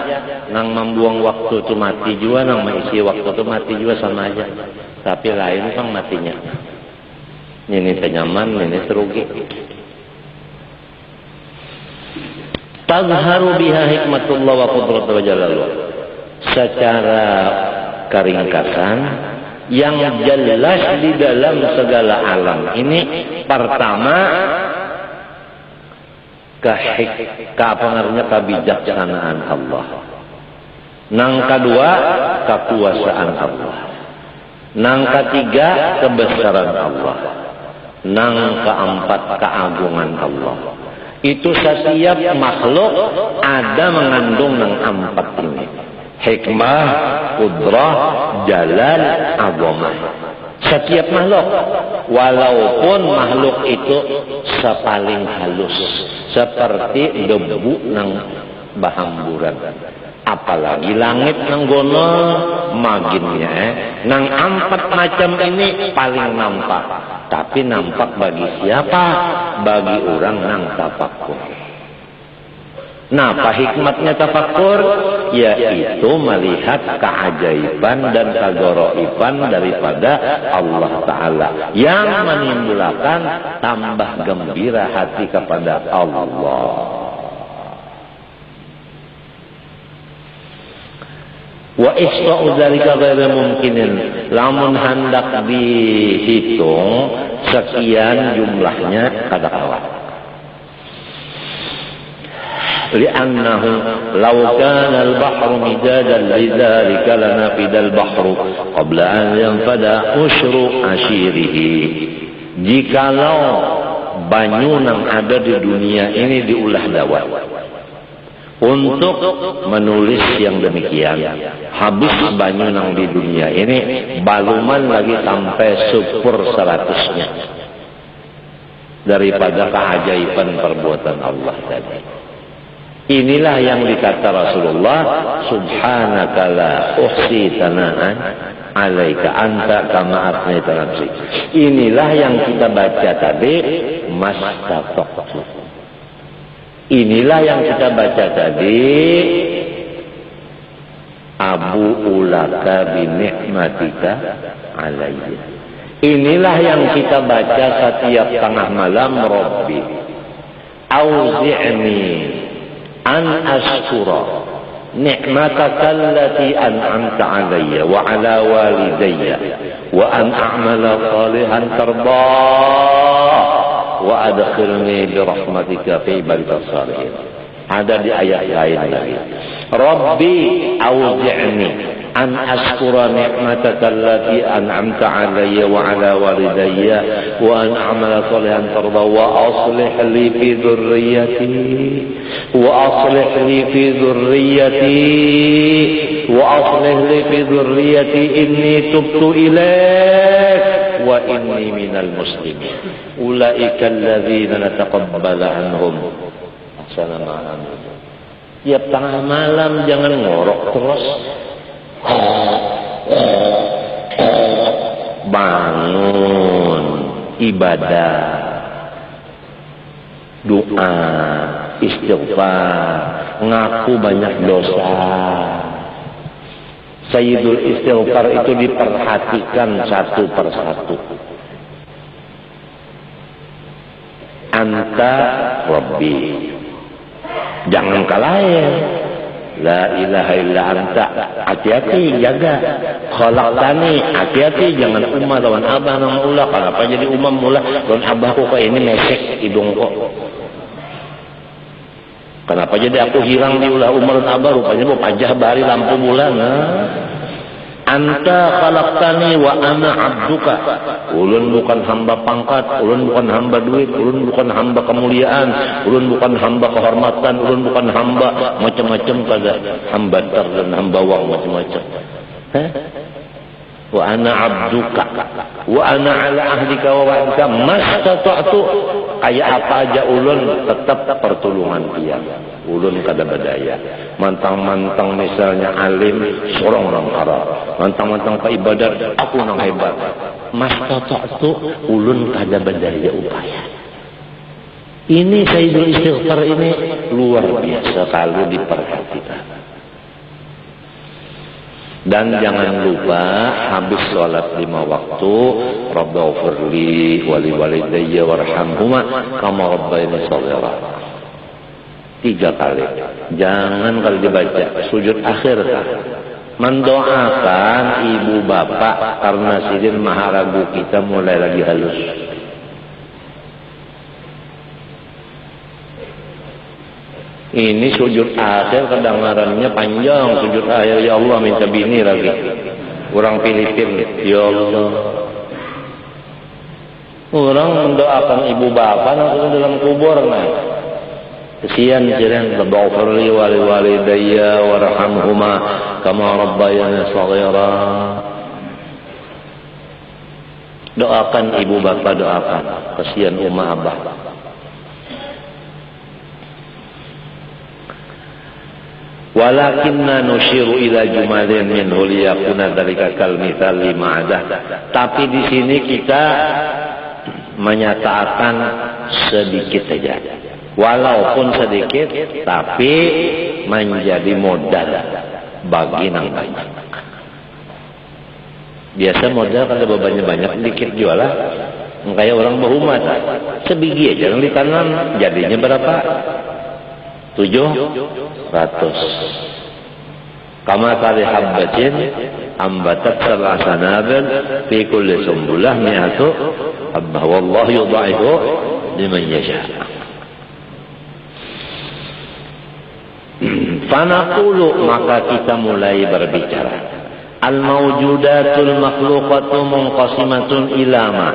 Nang membuang waktu itu mati juga, nang mengisi waktu itu mati juga sama aja. Tapi lain kan matinya. Ini senyaman, ini serugi. Tazharu biha hikmatullah wa qudratuhu jalaluh. Secara keringkasan yang jelas di dalam segala alam ini, pertama pengaruhnya kebijaksanaan Allah. Nang kedua kekuasaan Allah. Nang ketiga kebesaran Allah. Nang keempat keagungan Allah. Itu setiap makhluk ada mengandung nang empat ini. Hikmah, kudrah, jalal, azamah. Setiap makhluk, walaupun makhluk itu sepaling halus, seperti debu nang bahamburan, apalagi langit nang gono maginnya, nang empat macam ini paling nampak. Tapi nampak bagi siapa? Bagi orang nang tafakkur. Nah, apa hikmatnya tafakkur? Yaitu melihat keajaiban dan kegoroiban daripada Allah Ta'ala yang menimbulkan tambah gembira hati kepada Allah. Wa isra'u dzalika ghairu mumkinin. Lamun hendak dihitung sekian jumlahnya kada kalah. لأنه لو كان البحر مدادا لذلك لنفد البحر قبل أن ينفد عشر عشيره. Jikalau banyu yang ada di dunia ini diulah dawat untuk menulis yang demikian, habis banyu yang di dunia ini baluman lagi sampai 1/100-nya daripada keajaiban perbuatan Allah tadi. Inilah yang dikata Rasulullah, subhanaka la uhsi thana'an alaika anta kama athnayta nafsi. Inilah yang kita baca tadi, mastata'tu. Inilah yang kita baca tadi, abu ulaka bi ni'matika alayya. Inilah yang kita baca setiap tengah malam, Rabbi auzi'ni an ashkura ni'mataka allati an'amta alayya wa ala walidayya wa an a'mala salihan tardah wa adkhilni bi rahmatika fi ibadikas salihin. Ada di ayat lain lagi. Rabbi auzi'ni an ashkura ni'mataka allati an'amta 'alayya wa 'ala walidayya wa an a'mala salihan tarda wa aslih li fi dhurriyyati inni tubtu ilaik wa inni minal muslimin ulaika alladzina nataqabbalu anhum ahsana ma 'amilu. Tiap tengah malam jangan ngorok terus. Bangun, ibadah, doa, istighfar, ngaku banyak dosa. Sayyidul istighfar itu diperhatikan satu persatu. Anta Rabbi, jangan kalahin. La ilaha illa anta, hati-hati jaga. Khalaqtani, hati-hati jangan umma lawan abah nama ulah. Kenapa jadi umam ulah lawan abahku kok ini mesek hidung kok. Kenapa jadi aku hilang di ulah umar dan abah rupanya mau pajah bari lampu bulan. Anta khalaqtani wa ana abduka. Ulun bukan hamba pangkat, ulun bukan hamba duit, ulun bukan hamba kemuliaan, ulun bukan hamba kehormatan, ulun bukan hamba macam-macam kada hamba tar dan hamba wang macam-macam. Wa ana abduka wa ana ala ahdika wa wa'dika mastata'tu. Kayak apa aja ulun tetap pertolongan dia. Ulun kada badaya. Mantang-mantang misalnya alim sorong orang haram. Mantang-mantang ke ibadat aku nang hebat. Mastata'tu ulun kada badaya upaya. Ini Sayyidul Istighfar ini luar biasa kalau diperhatikan. Dan jangan lupa habis sholat 5 waktu, Rabbighfirli wa li walidayya warhamhuma kama rabbayani shaghira. 3 kali. Jangan kalau dibaca sujud akhir kan. Mendoakan ibu bapak karena sidin maharagu kita mulai lagi halus. Ini sujud akhir kedengarannya panjang. Sujud akhir, ya Allah minta bini lagi. Orang Filipin, ya Allah. Orang mendoakan ibu bapak langsung dalam kubur. Nah, kesian jiran. Rabbighfirli wa li walidayya warhamhuma kama rabbayani shaghira. Doakan ibu bapak, doakan. Kesian umma abah. Walakinna nushiru ila jumalin minhu liyakuna dzalika kal mithali ma'adah. Tapi di sini kita menyatakan sedikit saja. Walaupun sedikit tapi menjadi modal bagi nang banyak. Biasa modal kalau banyak-banyak sedikit jualan. Kayak orang berumat. Sebiji aja yang ditanam jadinya berapa? 700. Kama tali habbatin ambatat sab'a sanabil fi kulli sumbulah mi'atu habbah wallahu yudha'ifu liman yasha. Fanaqulu, maka kita mulai berbicara. Al-mawjudatul makhluqatu munqasimatun ila ma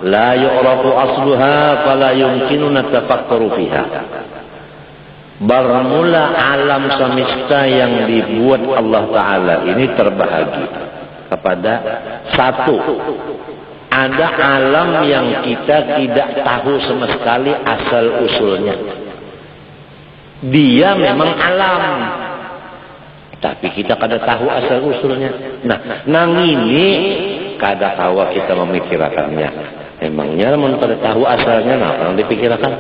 la yu'rafu asluha fala yumkinuna tafakkuru fiha. Bermula alam semesta yang dibuat Allah Ta'ala ini terbahagi kepada satu. Ada alam yang kita tidak tahu sama sekali asal usulnya. Dia memang alam, tapi kita kada tahu asal usulnya. Nah, nang ini kada tahu kita memikirkannya. Emangnya mun kada tahu asalnya, nah orang dipikirkan.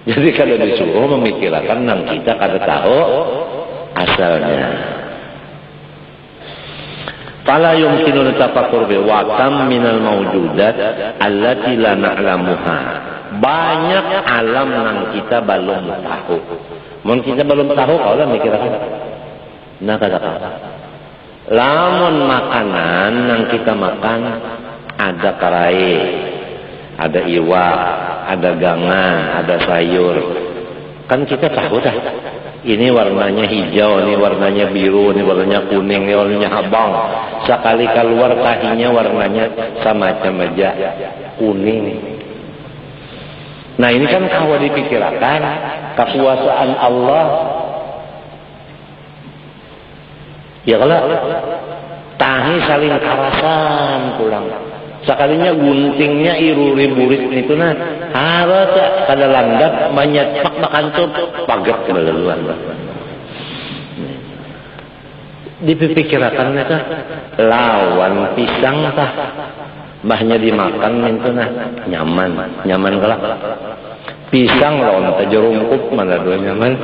Jadi kalau disuruh memikirkan nang kita kada tahu asalnya. Fala yumkinu tafakkur bi wa kam minal mawjudat allati la na'lamuha. Banyak alam nang kita belum tahu. Mun kita belum tahu kalau mikirkan. Nah kada tahu. Lamun makanan nang kita makan ada karai, ada iwak, ada gangan, ada sayur. Kan kita tahu dah. Ini warnanya hijau, ini warnanya biru, ini warnanya kuning, ini warnanya abang. Sekali keluar tahinya warnanya semacam aja kuning. Nah ini kan kalau dipikirkan kekuasaan Allah. Ya kalau tahi saling karasan pulang. Sekalinya guntingnya iruri burit itu nah harus kada landap menyepak makantur pagat kebelaluan. Dipikirkan itu lawan pisang tah mbahnya dimakan itu nah nyaman kelak. Pisang lawan tajurungkup mana dua nyaman.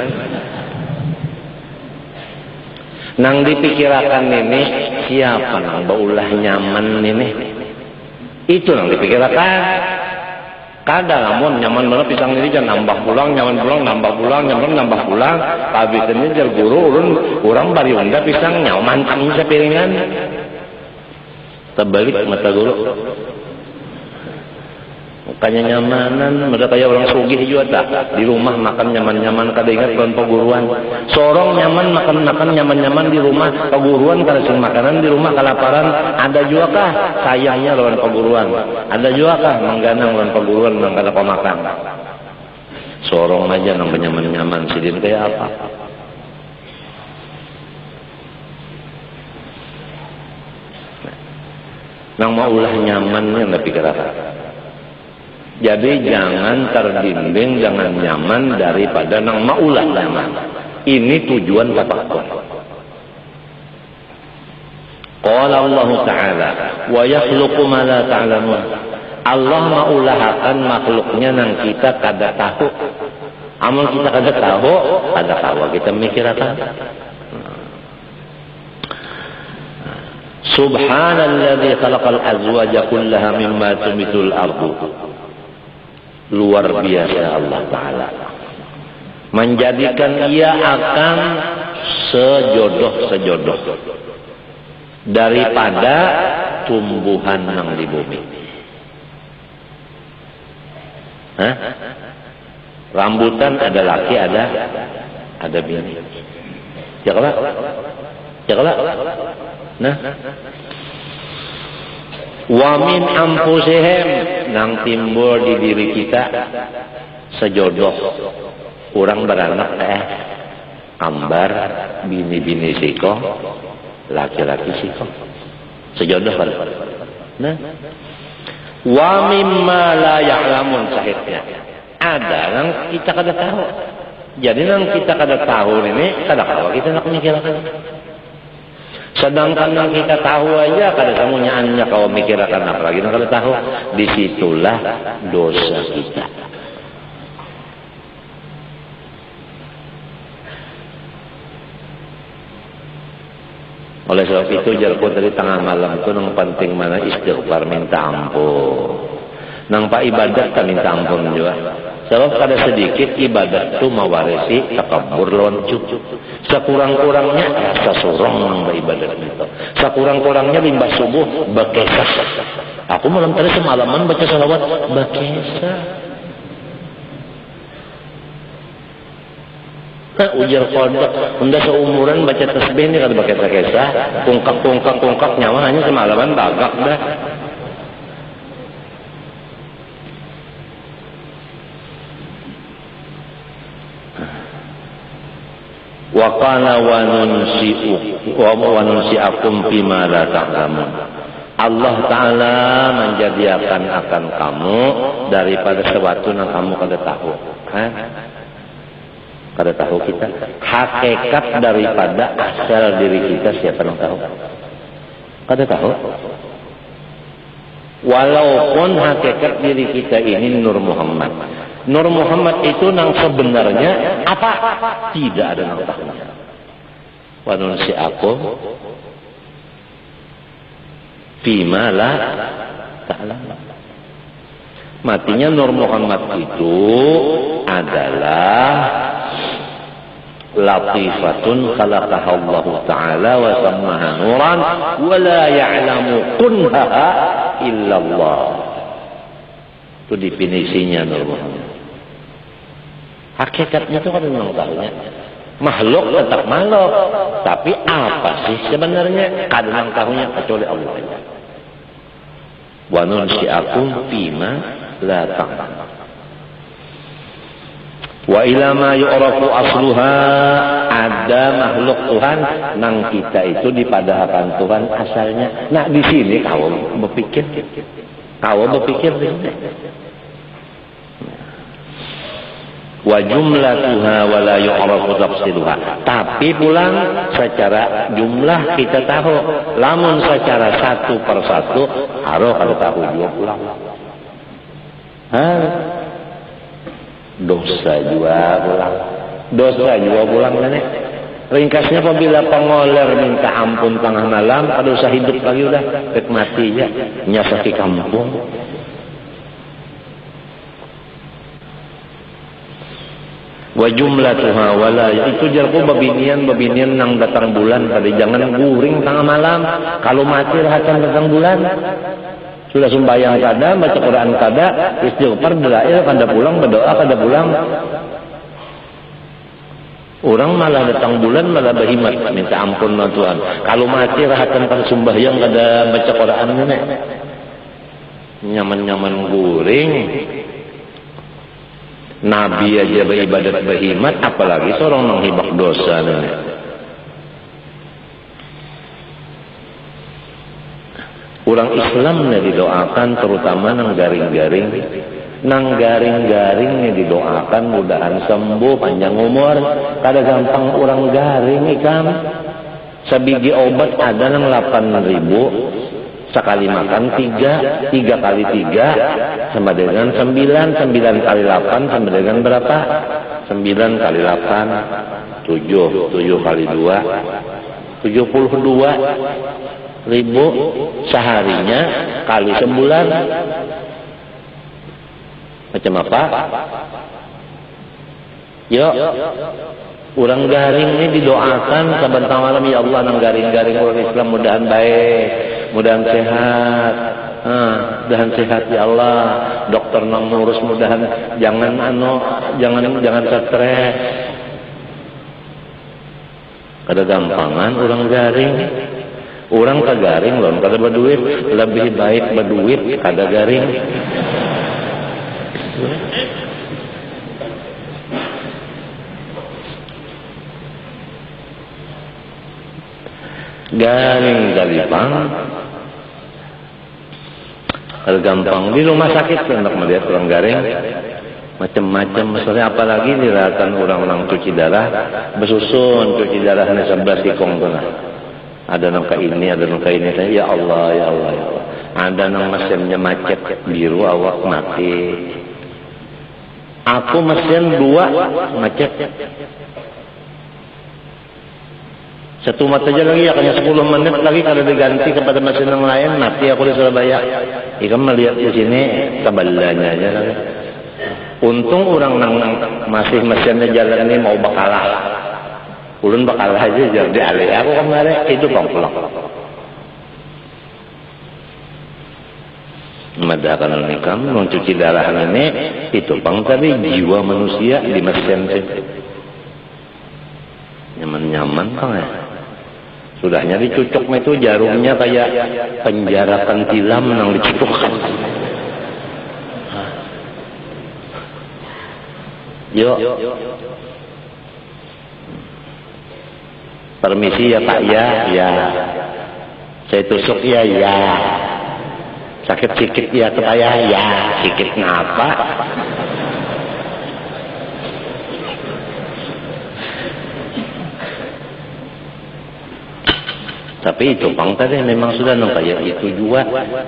Nang dipikirkan ini siapa nang baulah nyaman ini? Itu yang dipikirkan. Kadang namun nyaman mana pisang ini jangan nambah pulang, nyaman pulang nambah pulang, nyaman nambah pulang. Habis ini jar guru orang bari unda pisang nyaman tanggung sepiringan. Terbalik mata guru. Makanya nyamanan, mereka kayak orang sugih juga tak. Di rumah makan nyaman-nyaman, kada ingat lawan paguruan. Sorong nyaman makan nyaman-nyaman di rumah, paguruan kada sing makanan di rumah kelaparan. Ada juga kah sayangnya lawan paguruan? Ada juga kah mengganang lawan paguruan nang kada pemakan? Sorong aja nang nyaman-nyaman sidin kayak apa? Nang maulah nyaman yang dipikirkan. Jadi jangan terbimbing, jangan nyaman daripada nang maulah nyaman. Ini tujuan tafakkur. Qala Allah Ta'ala, wa yakhluqu ma la ta'lamun. Allah maulahakan makhluknya nang kita kada tahu. Amun kita kada tahu, kada tahu kita mikirkan. Subhanalladzi khalaqal azwaja kullaha mimma tumitul ardu. Luar biasa Allah Ta'ala menjadikan ia akan sejodoh daripada tumbuhan yang di bumi. Rambutan ada laki ada bini. Cakap. Nah, wa min anfusihim nang timbul di diri kita sejodoh orang beranak ambar bini-bini siko laki-laki siko sejodoh kan. Nah, wa mimma la ya'lamun sahihnya ada nang kita kada tahu. Jadi nang kita kada tahu ini kada tahu kita nak mikirkan. Sedangkan yang kita tahu aja kada samunyaannya kau mikirkan apalagi yang kada tahu. Disitulah dosa kita. Oleh sebab itu jarku dari tengah malam itu nang penting mana istighfar minta ampun. Nang pak ibadat tak minta ampun juga. Sebab kada sedikit ibadat itu mewarisi takabur lawan cucu. Sekurang-kurangnya rasa sorong nang ibadat itu. Sekurang-kurangnya limbah subuh bekesah. Aku malam tadi semalaman baca salawat bekesah. Kan ujar kodok, unda seumuran baca tasbih ini kada bekesah-kesah, kungkak nyawa hanya semalaman bagak dah. Wa qala wa nunsi'akum bima la ta'lamun. Allah Ta'ala menjadikan akan kamu daripada sesuatu yang kamu kada tahu. Kada tahu kita. Hakikat daripada asal diri kita siapa yang tahu? Kada tahu. Walaupun hakikat diri kita ini Nur Muhammad. Nur Muhammad itu nang sebenarnya apa? Tidak ada nang tahu. Wa nunsi'akum bima la ta'lamun. Matinya Nur Muhammad itu adalah latifatun khalaqaha Allah Ta'ala wa sammaha nuran wa la ya'lamu kunha illa Allah. Itu definisinya Nur Muhammad. Hakikatnya itu kan memang tahunya makhluk tetap makhluk, tapi apa sih sebenarnya kadang tahunya kecuali Allah saja. Wa nunsyi'akum fima la ta'lamun. Wa ila ma yu'rafu asluha, ada makhluk Tuhan nang kita itu dipadahakan Tuhan asalnya. Nah di sini kau berpikir di sini. Wa jumlatuha wa la yu'rafu tafsiluha. Tapi pulang secara jumlah kita tahu, lamun secara satu persatu harus ada tahu juga pulang. Dosa juga pulang nenek. Ringkasnya apabila pengoler minta ampun tengah malam, ada usah hidup lagi udah rek mati ya, nyasaki kampung. Wa jumlatuha wala, itu jarku babinian nang datang bulan pada jangan guring tengah malam. Kalau mati rahatan datang bulan. Sudah sembahyang kada, baca Quran kada, istighfar belail kada pulang, berdoa kada pulang. Orang malah datang bulan malah berhimat minta ampun sama Tuhan. Kalau mati rahatan kada sembahyang kada baca Quran nenek. Nyaman-nyaman guring. Nabi aja beribadat berhimat, apalagi seorang menghibak dosa nenek. Orang Islam didoakan terutama nang garing-garing didoakan mudahan sembuh panjang umur. Kada gampang orang garing ikan. Sebiji obat ada nang 8.000. Sekali makan 3 kali 3 sama dengan 9 kali 8 sama dengan berapa? 9 kali 8 7 kali 2 72.000 seharinya kali sebulan. Macam apa? Yuk, orang garing ini didoakan sebentar malam, ya Allah nang garing-garing orang Islam mudahan baik, mudahan sehat. Mudahan sehat ya Allah. Dokter nang ngurus mudahan jangan stres. Kada gampangan orang garing. Orang kagaring loh, kada berduit, lebih baik berduit kada garing. Garing galipang kada gampang. Di rumah sakit hendak melihat orang garing macam-macam masalah, apalagi diratan orang-orang cuci darah bersusun, cuci darahnya 11 tikong tu nah. Ada nangka ini, ada nangka ini. Ya Allah, ya Allah, ya Allah. Ada nang mesinnya macet biru, awak mati. Aku mesin 2 macet. Satu mata aja lagi, akannya 10 menit lagi kalau diganti kepada mesin yang lain, mati aku di Surabaya. Ikan melihat di sini kebalanya aja lagi. Untung orang nang masih mesinnya jalan ini mau bakalah. Ulun bakal aja jadi alih. Aku kemarin itu komplok. Madakan nikam, mencuci darah ini itu bang tadi jiwa manusia di mesin itu. Nyaman-nyaman bang ya. Sudahnya dicucuk itu jarumnya kayak penjara pentilam yang dicucukkan. Yuk. Permisi ya Pak, ya. Saya tusuk ya. Sakit sikit ya kepaya, ya. Sikit ngapa? Tapi itu bang tadi memang sudah kayak itu juga.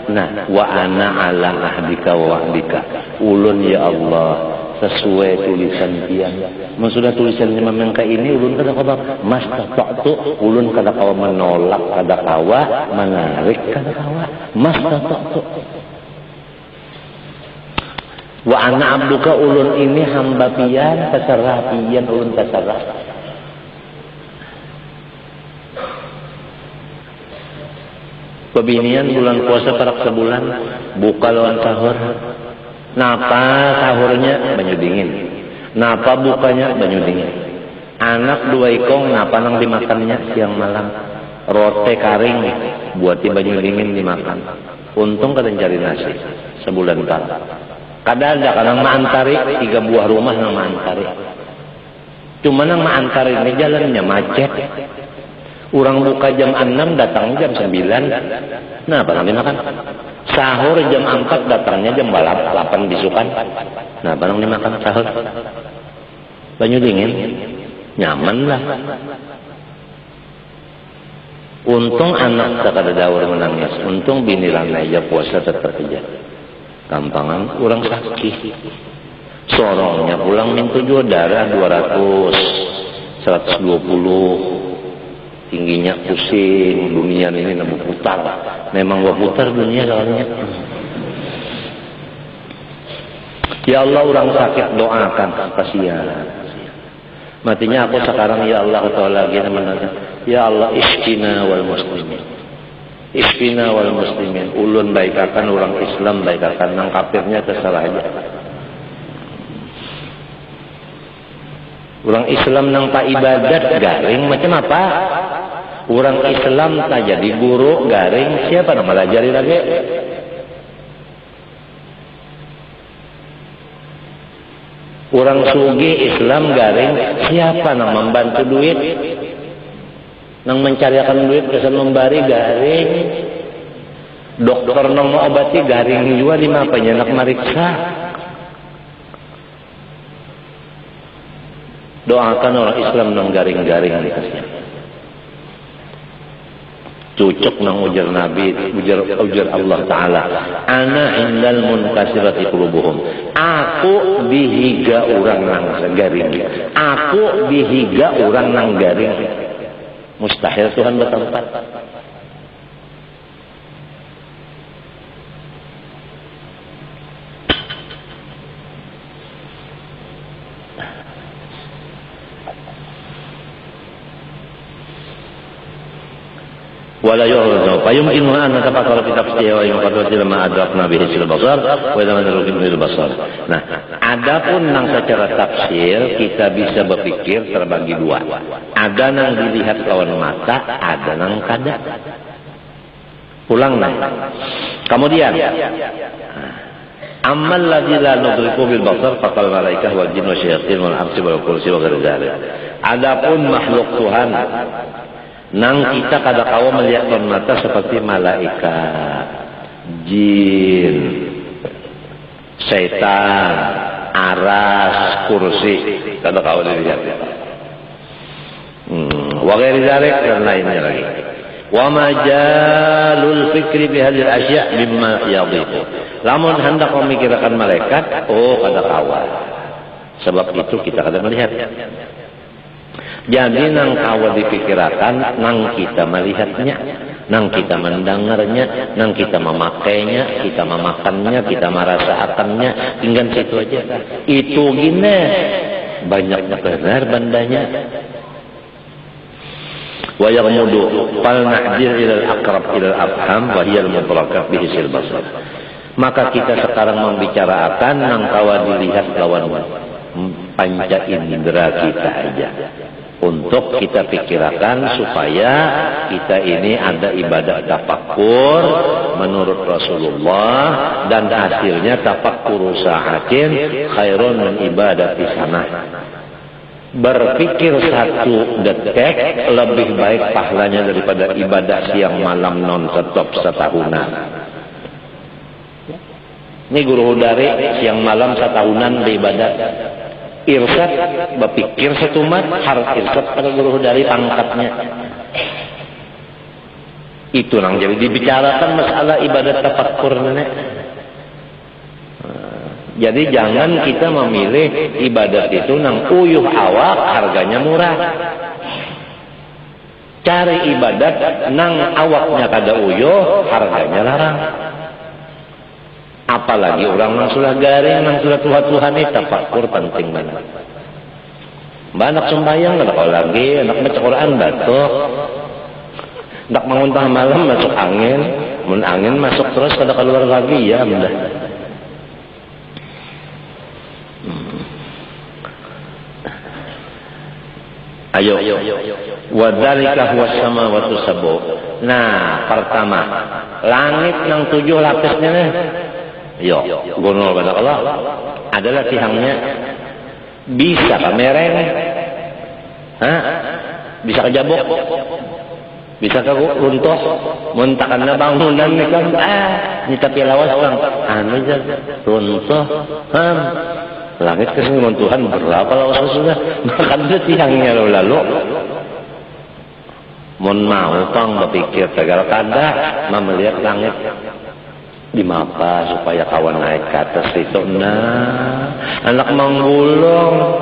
Nah, wa ana ala ahdika wa wa'dika. Ulun ya Allah sesuai tulisan dia. Sudah tulisannya memang kayak ini, ulun kada kawa mas tata'tu, ulun kada kawa menolak, kada kawa menarik, kada kawa mas tata'tu. Wa ana abduka, ulun ini hamba pian, terserah pian, ulun terserah. Pebinian bulan puasa parak sebulan, buka lawan sahur. Napa sahurnya banyu dingin. Napa bukanya banyu dingin. Anak 2 ikong napa nang dimakannya siang malam. Rote karing buat di banyu dingin dimakan. Untung kadang cari nasi sebulan tak. Kadang ada kadang maantari 3 buah rumah nang maantari. Cuma nang maantari ini jalannya macet. Orang buka jam 6 datang jam 9. Nah, apa nang dimakan? Sahur jam 4 datangnya jam 8 bisukan. Nah, apa nang dimakan sahur? Banyu dingin. Nyaman lah. Untung anak tak ada daur menangis. Untung bini lana aja puasa tetap aja. Gampangan orang sakit. Sorongnya pulang minta juga darah 200, 120. Tingginya pusing, dunia ini nemu putar. Memang gua putar dunia soalnya. Ya Allah, orang sakit doakan, kasihan. Matinya aku sekarang ya Allah kata lagi namanya. Ya Allah isqina wal muslimin. Isqina wal muslimin. Ulun baik akan orang Islam baik akan nang kafirnya terserah aja. Orang Islam nang tak ibadat garing macam apa? Orang Islam tak jadi guru garing siapa nak melajari lagi? Orang sugi Islam garing siapa nang membantu duit? Nang mencarikan duit kesan membari garing. Dokter nang mau obati garing juga di mapanya nak meriksa. Doakan orang Islam nang garing-garing dikasih. Cucuk nang ujar Nabi, ujar Allah Ta'ala. Ana indal munkasirati qulubuhum. Aku dihiga orang nang garing. Aku dihiga orang nang garing. Mustahil Tuhan bertempat. ولا يغرز فيمكن أن نتفكر في تفسيره ويقدر ما أدركنا به البصر وإذا ما أدركنا به البصر. Nah, adapun nang secara tafsir kita bisa berpikir terbagi 2. Ada nang dilihat lawan mata, ada nang kada. Ulang nah. Kemudian Amal ladzi la nudriku bil basar faqal malaikah wal jin wa syayatin wal arsi wal kursi wa ghairi dzalik. Adapun makhluk Tuhan nang kita kada kawa melihat dengan mata seperti malaikat, jin, setan, aras, kursi, kada kawa dilihat. Wa ghairi dzalik dan lainnya lagi. Wa majalul fikri bi hadhil asya' mimma yadhiqu. Lamun hendak memikirkan malaikat, kada kawa. Sebab itu kita kada melihat. Jadi nang kawa dipikirkan, nang kita melihatnya, nang kita mendengarnya, nang kita memakainya, kita memakannya, kita merasakannya, tinggal situ aja. Itu gini banyak benar bandanya. Wa yaghmudu fal nahdir ila al-aqrab ila al-afham wa hiya al-mutlaqah bihi sil basar. Maka kita sekarang membicarakan nang kawa dilihat lawan panca indera kita aja. Untuk kita pikirkan supaya kita ini ada ibadah tafakkur menurut Rasulullah dan hasilnya tafakkur sa'atin khairun min ibadati sanah. Berpikir 1 detik lebih baik pahalanya daripada ibadah siang malam non-stop setahunan. Ini guru dari siang malam setahunan beribadah. Irsad berpikir setumat harus irsad pada guru dari pangkatnya. Itu nang jadi dibicarakan masalah ibadat tafakkur nenek. Jadi jangan kita memilih ibadat itu nang uyuh awak harganya murah. Cari ibadat nang awaknya kada uyuh harganya larang. Apalagi orang nang sudah garing, nang sudah Tuhan ini tafakkur penting banget. Anak sembahyang kada kau lagi, anak baca Quran batuk. Anak bangun tengah malam masuk angin, mun angin masuk terus kada keluar lagi ya mudah. Ayo. Wa dzalika huwas samawati sab'u. Nah, pertama, langit yang 7 lapisnya nih. Yo, gunul pada Allah adalah tihangnya bisa kamereng, bisa kejabok, bisa runtuh, muntakanna bangunan nih kan, nyita pilawas kan, anu aja runtuh, langit kesini Tuhan berapa lawas sudah, makan itu tihangnya lalu. Mun mau tong berpikir segala kada melihat langit di mapa supaya kawan naik ke atas itu. Nah, anak menggulung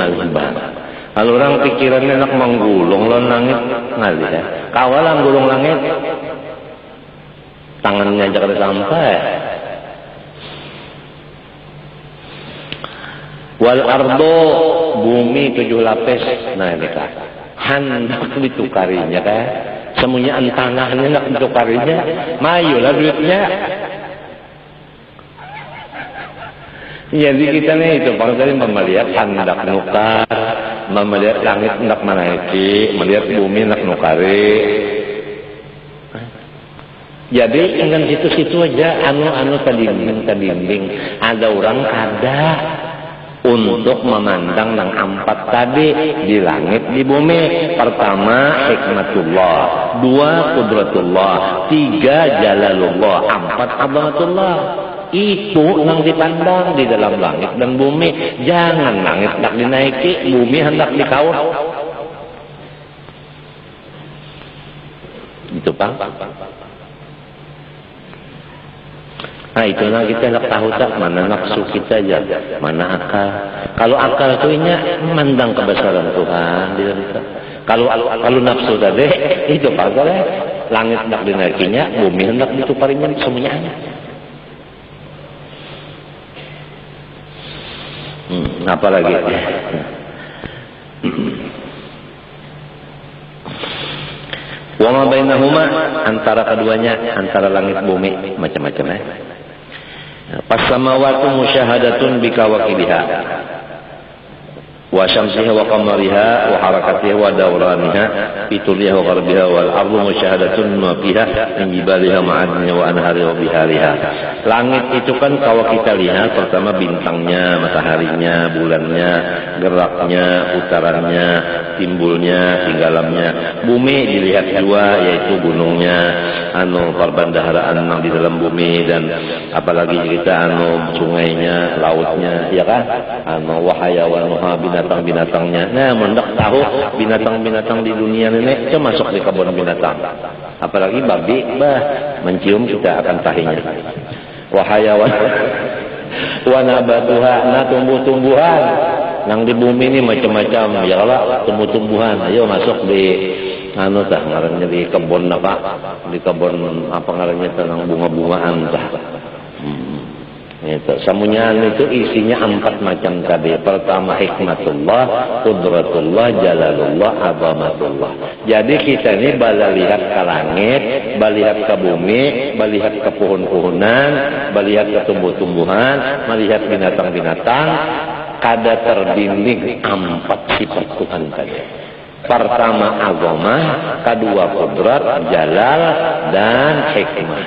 ngalih banget. Kalau orang pikirannya anak menggulung lo langit ngalih ya. Kawalan gulung langit, tangannya aja kada sampai. Wal ardo, bumi 7 lapis. Nah ini kak, hendak ditukarinya kak. Semuanya tanahnya hendak ditukarinya, mayulah duitnya. Jadi kita nih itu baru tadi melihat hendak nukar, melihat langit hendak menaiki, melihat bumi hendak nukari. Jadi ingin situ-situ aja, anu tadinding. Ada orang kada untuk memandang nang 4 tadi di langit di bumi. Pertama hikmatullah, 2 qudratullah, 3 jalalullah, 4 azamatullah. Itu nang dipandang di dalam langit dan bumi. Jangan langit hendak dinaiki, bumi hendak dikawal. Itu Pak. Nah itulah kita hendak tahu tak mana nafsu kita aja, mana akal. Kalau akal itu memandang kebesaran Tuhan di dalam kita. Kalau nafsu tadi itu Pak, langit hendak dinaikinya, bumi hendak dituparinya, semuanya. Apa lagi? Wa ma bainahuma, antara keduanya, antara langit bumi macam-macam ya. Pas-samawatu musyahadatun bikawakibiha wa syamsiha wa qamariha wa harakatiha wa dawraniha fituliha wa gharbiha wal ardu musyahadatun ma fiha min jibaliha ma'adniha wa anhariha wa bihariha. Langit itu kan kalau kita lihat pertama bintangnya, mataharinya, bulannya, geraknya, putarannya, timbulnya, tinggalannya. Bumi dilihat 2, yaitu gunungnya, perbendaharaan yang di dalam bumi, dan apalagi kita sungainya, lautnya, ya kan? Wahayawanuha, binatang-binatangnya. Nah, mendak tahu binatang-binatang di dunia ini itu masuk di kebun binatang. Apalagi babi, mencium kita akan tahinya. Wahayawan wa nabatuha, tumbuh-tumbuhan yang di bumi ini macam-macam. Ya Allah, tumbuh-tumbuhan. Ayo masuk di ngarannya di kebun apa? Di kebun apa ngarannya tentang bunga-bungaan tah. Itu semuanya itu isinya 4 macam tadi. Pertama hikmatullah, qudratullah, jalalullah, azamatullah. Jadi kita ini bala lihat ke langit, bala lihat ke bumi, bala lihat ke pohon-pohonan, bala lihat ke tumbuh-tumbuhan, melihat binatang-binatang, kada terdinding 4 sifat Tuhan tadi. Pertama azamah, kedua qudrat, jalal, dan hikmah.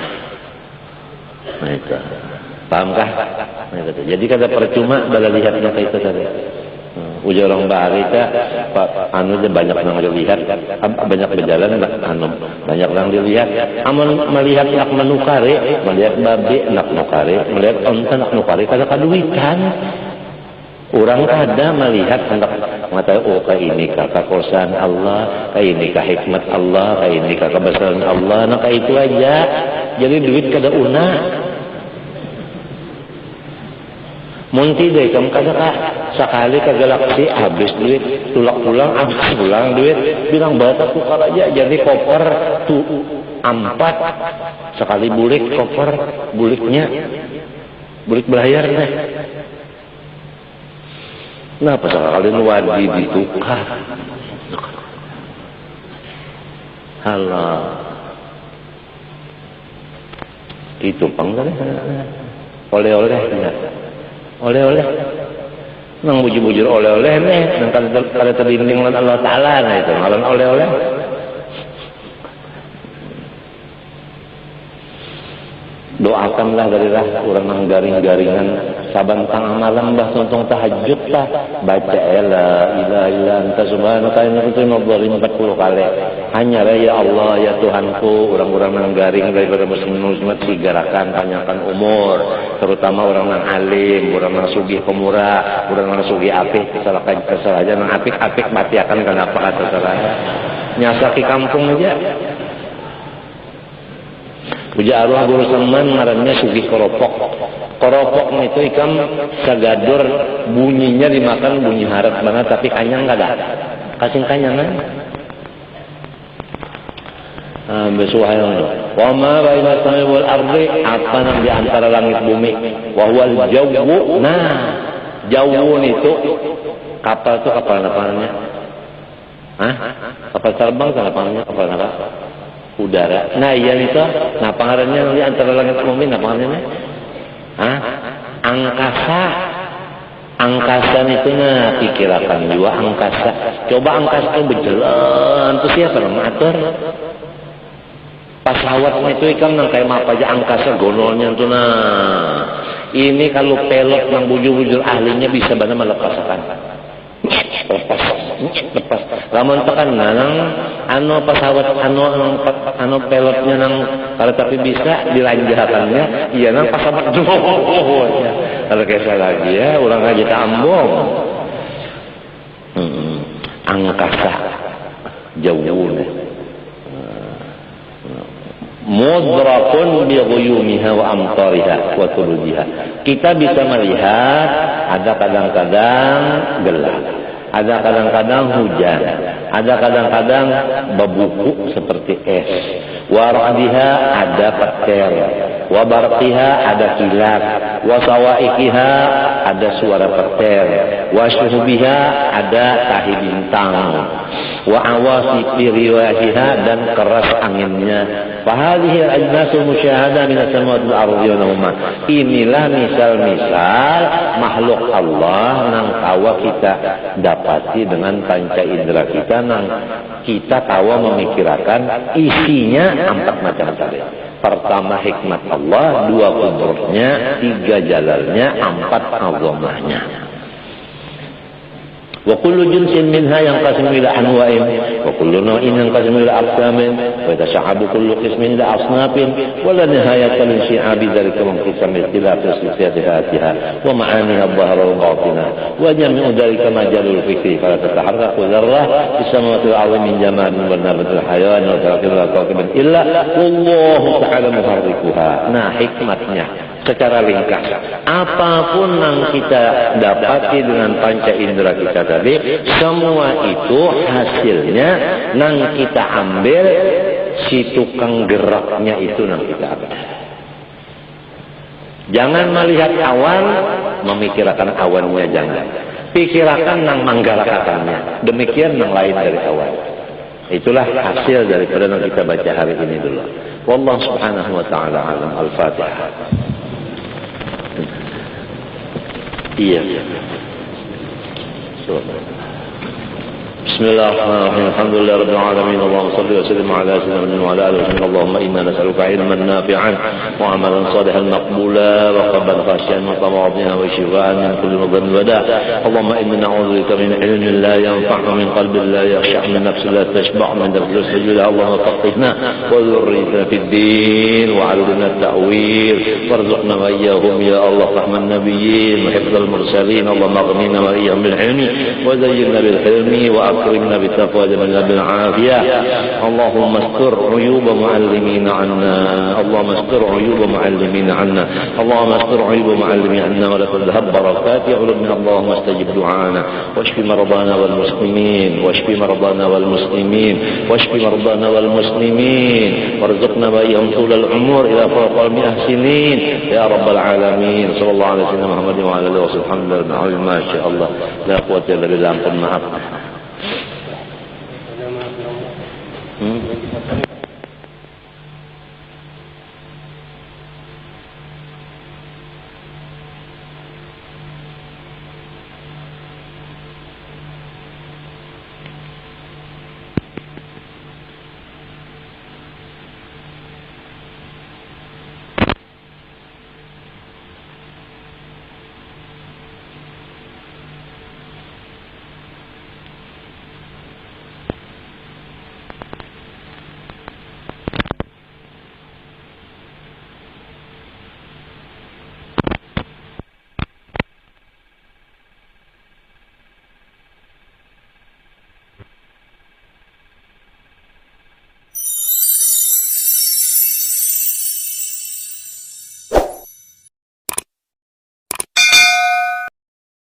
Nah itu. Pahamkah? Jadi kada percuma bala lihatnya kayak itu tadi. Ujar orang bahari banyak yang dilihat, banyak berjalan banyak yang dilihat. Amun melihat nak menukari, melihat babi nak nukari, melihat onta nak nukari, kada kaduitan. Orang kada melihat hendak mengatakan kayak ini kekuasaan Allah, kayak ini hikmat Allah, kayak ini kebesaran Allah. Nah kayak itu aja. Jadi duit kada una. Munti deh, kamu kata sekali ke galaksi habis duit, pulang duit, bilang bata tukar aja jadi koper tuh 4 sekali bulik koper buliknya, bulik belayar deh. Nah pas sekali wadi ditukar, halah itu panggilan oleh-oleh. Nang bujur-bujur oleh-oleh nih, nang kada terbimbing lan Allah Taala nah itu ngaran oleh-oleh. Doakanlah darilah orang nang garing-garingan saban tengah malam bah tontong tahajud lah baca la ilaha illa anta subhanaka inni kuntu minadh dhalimin 40 kali. Hanya ya Allah ya Tuhanku, orang-orang nang garing daripada muslimat digarakan panjangkan umur, terutama orang nang alim, orang nang sugih pemurah, orang nang sugih apik kesalahan nang apik-apik mati akan kenapa kata saya. Nyasaki kampung aja. Puja arwah guru Sangman ngarannya sugih koropok. Koropok itu ikan sagadur, bunyinya dimakan bunyi harap banget tapi kanyang enggak ada. Kasing kanyangan. Besuhayan. Wa ma baina samai wal ardi, apa yang di antara langit bumi. Wa huwal jawwu. Nah, jawwun itu kapal itu kapal apa namanya? Hah? Kapal terbang apa namanya? Kapal apa? Udara. Nah iya itu, nah pengarannya di antara langit bumi, nah pengarannya, angkasa. Angkasa itu nah pikirakan juga angkasa. Coba angkasa itu berjalan, itu siapa yang mengatur? Pesawat itu ikan nang kayak apa aja angkasa gonolnya itu nah. Ini kalau pelot nang bujur-bujur ahlinya bisa benar melepaskan. Lepas. Lamun tekan nang anu pesawat anu pelotnya nang kalau tapi bisa dilanjutkannya iya nang pesawat ya. Kalau kayak lagi ya ulang aja tambong. Angkasa jauh. Mudrakun bi ghuyumiha wa amtariha wa turujiha. Kita bisa melihat ada kadang-kadang gelap. Ada kadang-kadang hujan, ada kadang-kadang bebuku seperti es. Waradiha ada petir, wabarqiha ada kilat, wasawaikiha ada suara petir, wasyuhbiha ada tahi bintang, wa awasifi riwahiha dan keras anginnya. Fahadhihi al-ajnasul musyahadah min as-samawati wal-ardi wa nahuma. Inilah misal-misal makhluk Allah nang tawa kita dapati dengan panca indera kita nang kita tawa memikirkan isinya 4 macam tadi. Pertama hikmat Allah, 2 kudratnya, 3 jalalnya, 4 azamahnya. Wa kullu jinsin minha yanqasimu ila anwa'in wa kullu naw'in yanqasimu ila aqsamin wa yatasha'abu kullu qismin ila asnafin wa la nihayata li shi'abi dhalika min qisami ikhtilaf sifatiha wa ma'aniha dhahira wa batina wa jami'u dhalika majalul fikri fala tataharraku dharrah fis samawati wal ardi min jamalin wa nabatil hayawan wa kawakibin illa wallahu ta'ala muharrikuha. Nah hikmatnya secara ringkas, apapun yang kita dapati dengan panca indera kita tadi, semua itu hasilnya nang kita ambil si tukang geraknya itu nang kita ambil. Jangan melihat awan, memikirkan awannya jangan. Pikirkan nang manggalakatannya. Demikian yang lain dari awan. Itulah hasil daripada yang kita baca hari ini dulu. Wallahu subhanahu wa ta'ala alam. Al-Fatihah. Iya. Bismillahirrahmanirrahim. Alhamdulillahirabbil alamin. Allahumma shalli wa sallim ala sayyidina wa ala alihi wa sallam. Allahumma inna nas'aluka ilman nafi'an wa amalan salihan maqbula wa qalban khashiyan wa tawadhu'an wa shifaan min kulli maradin wa da'. Allahumma inna na'udzubika min ilmin la yanfa'u min qalbin la yakhsha' min nafsin la tashba' min daf'il sujud. Allahumma faqihna wa dhurrina fid din wa 'allimna at-ta'wil warzuqna wa iyyahum ya Allah fahman nabiyyin wa hifdzal mursalin. Allahumma aghnina wa iyyahum bil ilmi wa zayyinna bil hilmi wa أكرمنا بالتقوى وجملنا بالعافية. اللهم استر عيوب معلمين عنا. اللهم استر عيوب معلمين عنا. اللهم استر عيوب معلمين عنا ولا تذهب بركات علومنا. اللهم استجب دعانا واشف مرضانا والمسلمين واشف مرضانا والمسلمين واشف مرضانا والمسلمين وارزقنا وإياهم طول العمر إلى فوق 100 سنين يا رب العالمين. صلى الله على سيدنا محمد وعلى آله وصحبه. الحمد لله ما شاء الله لا قوة إلا بالله. Maaf.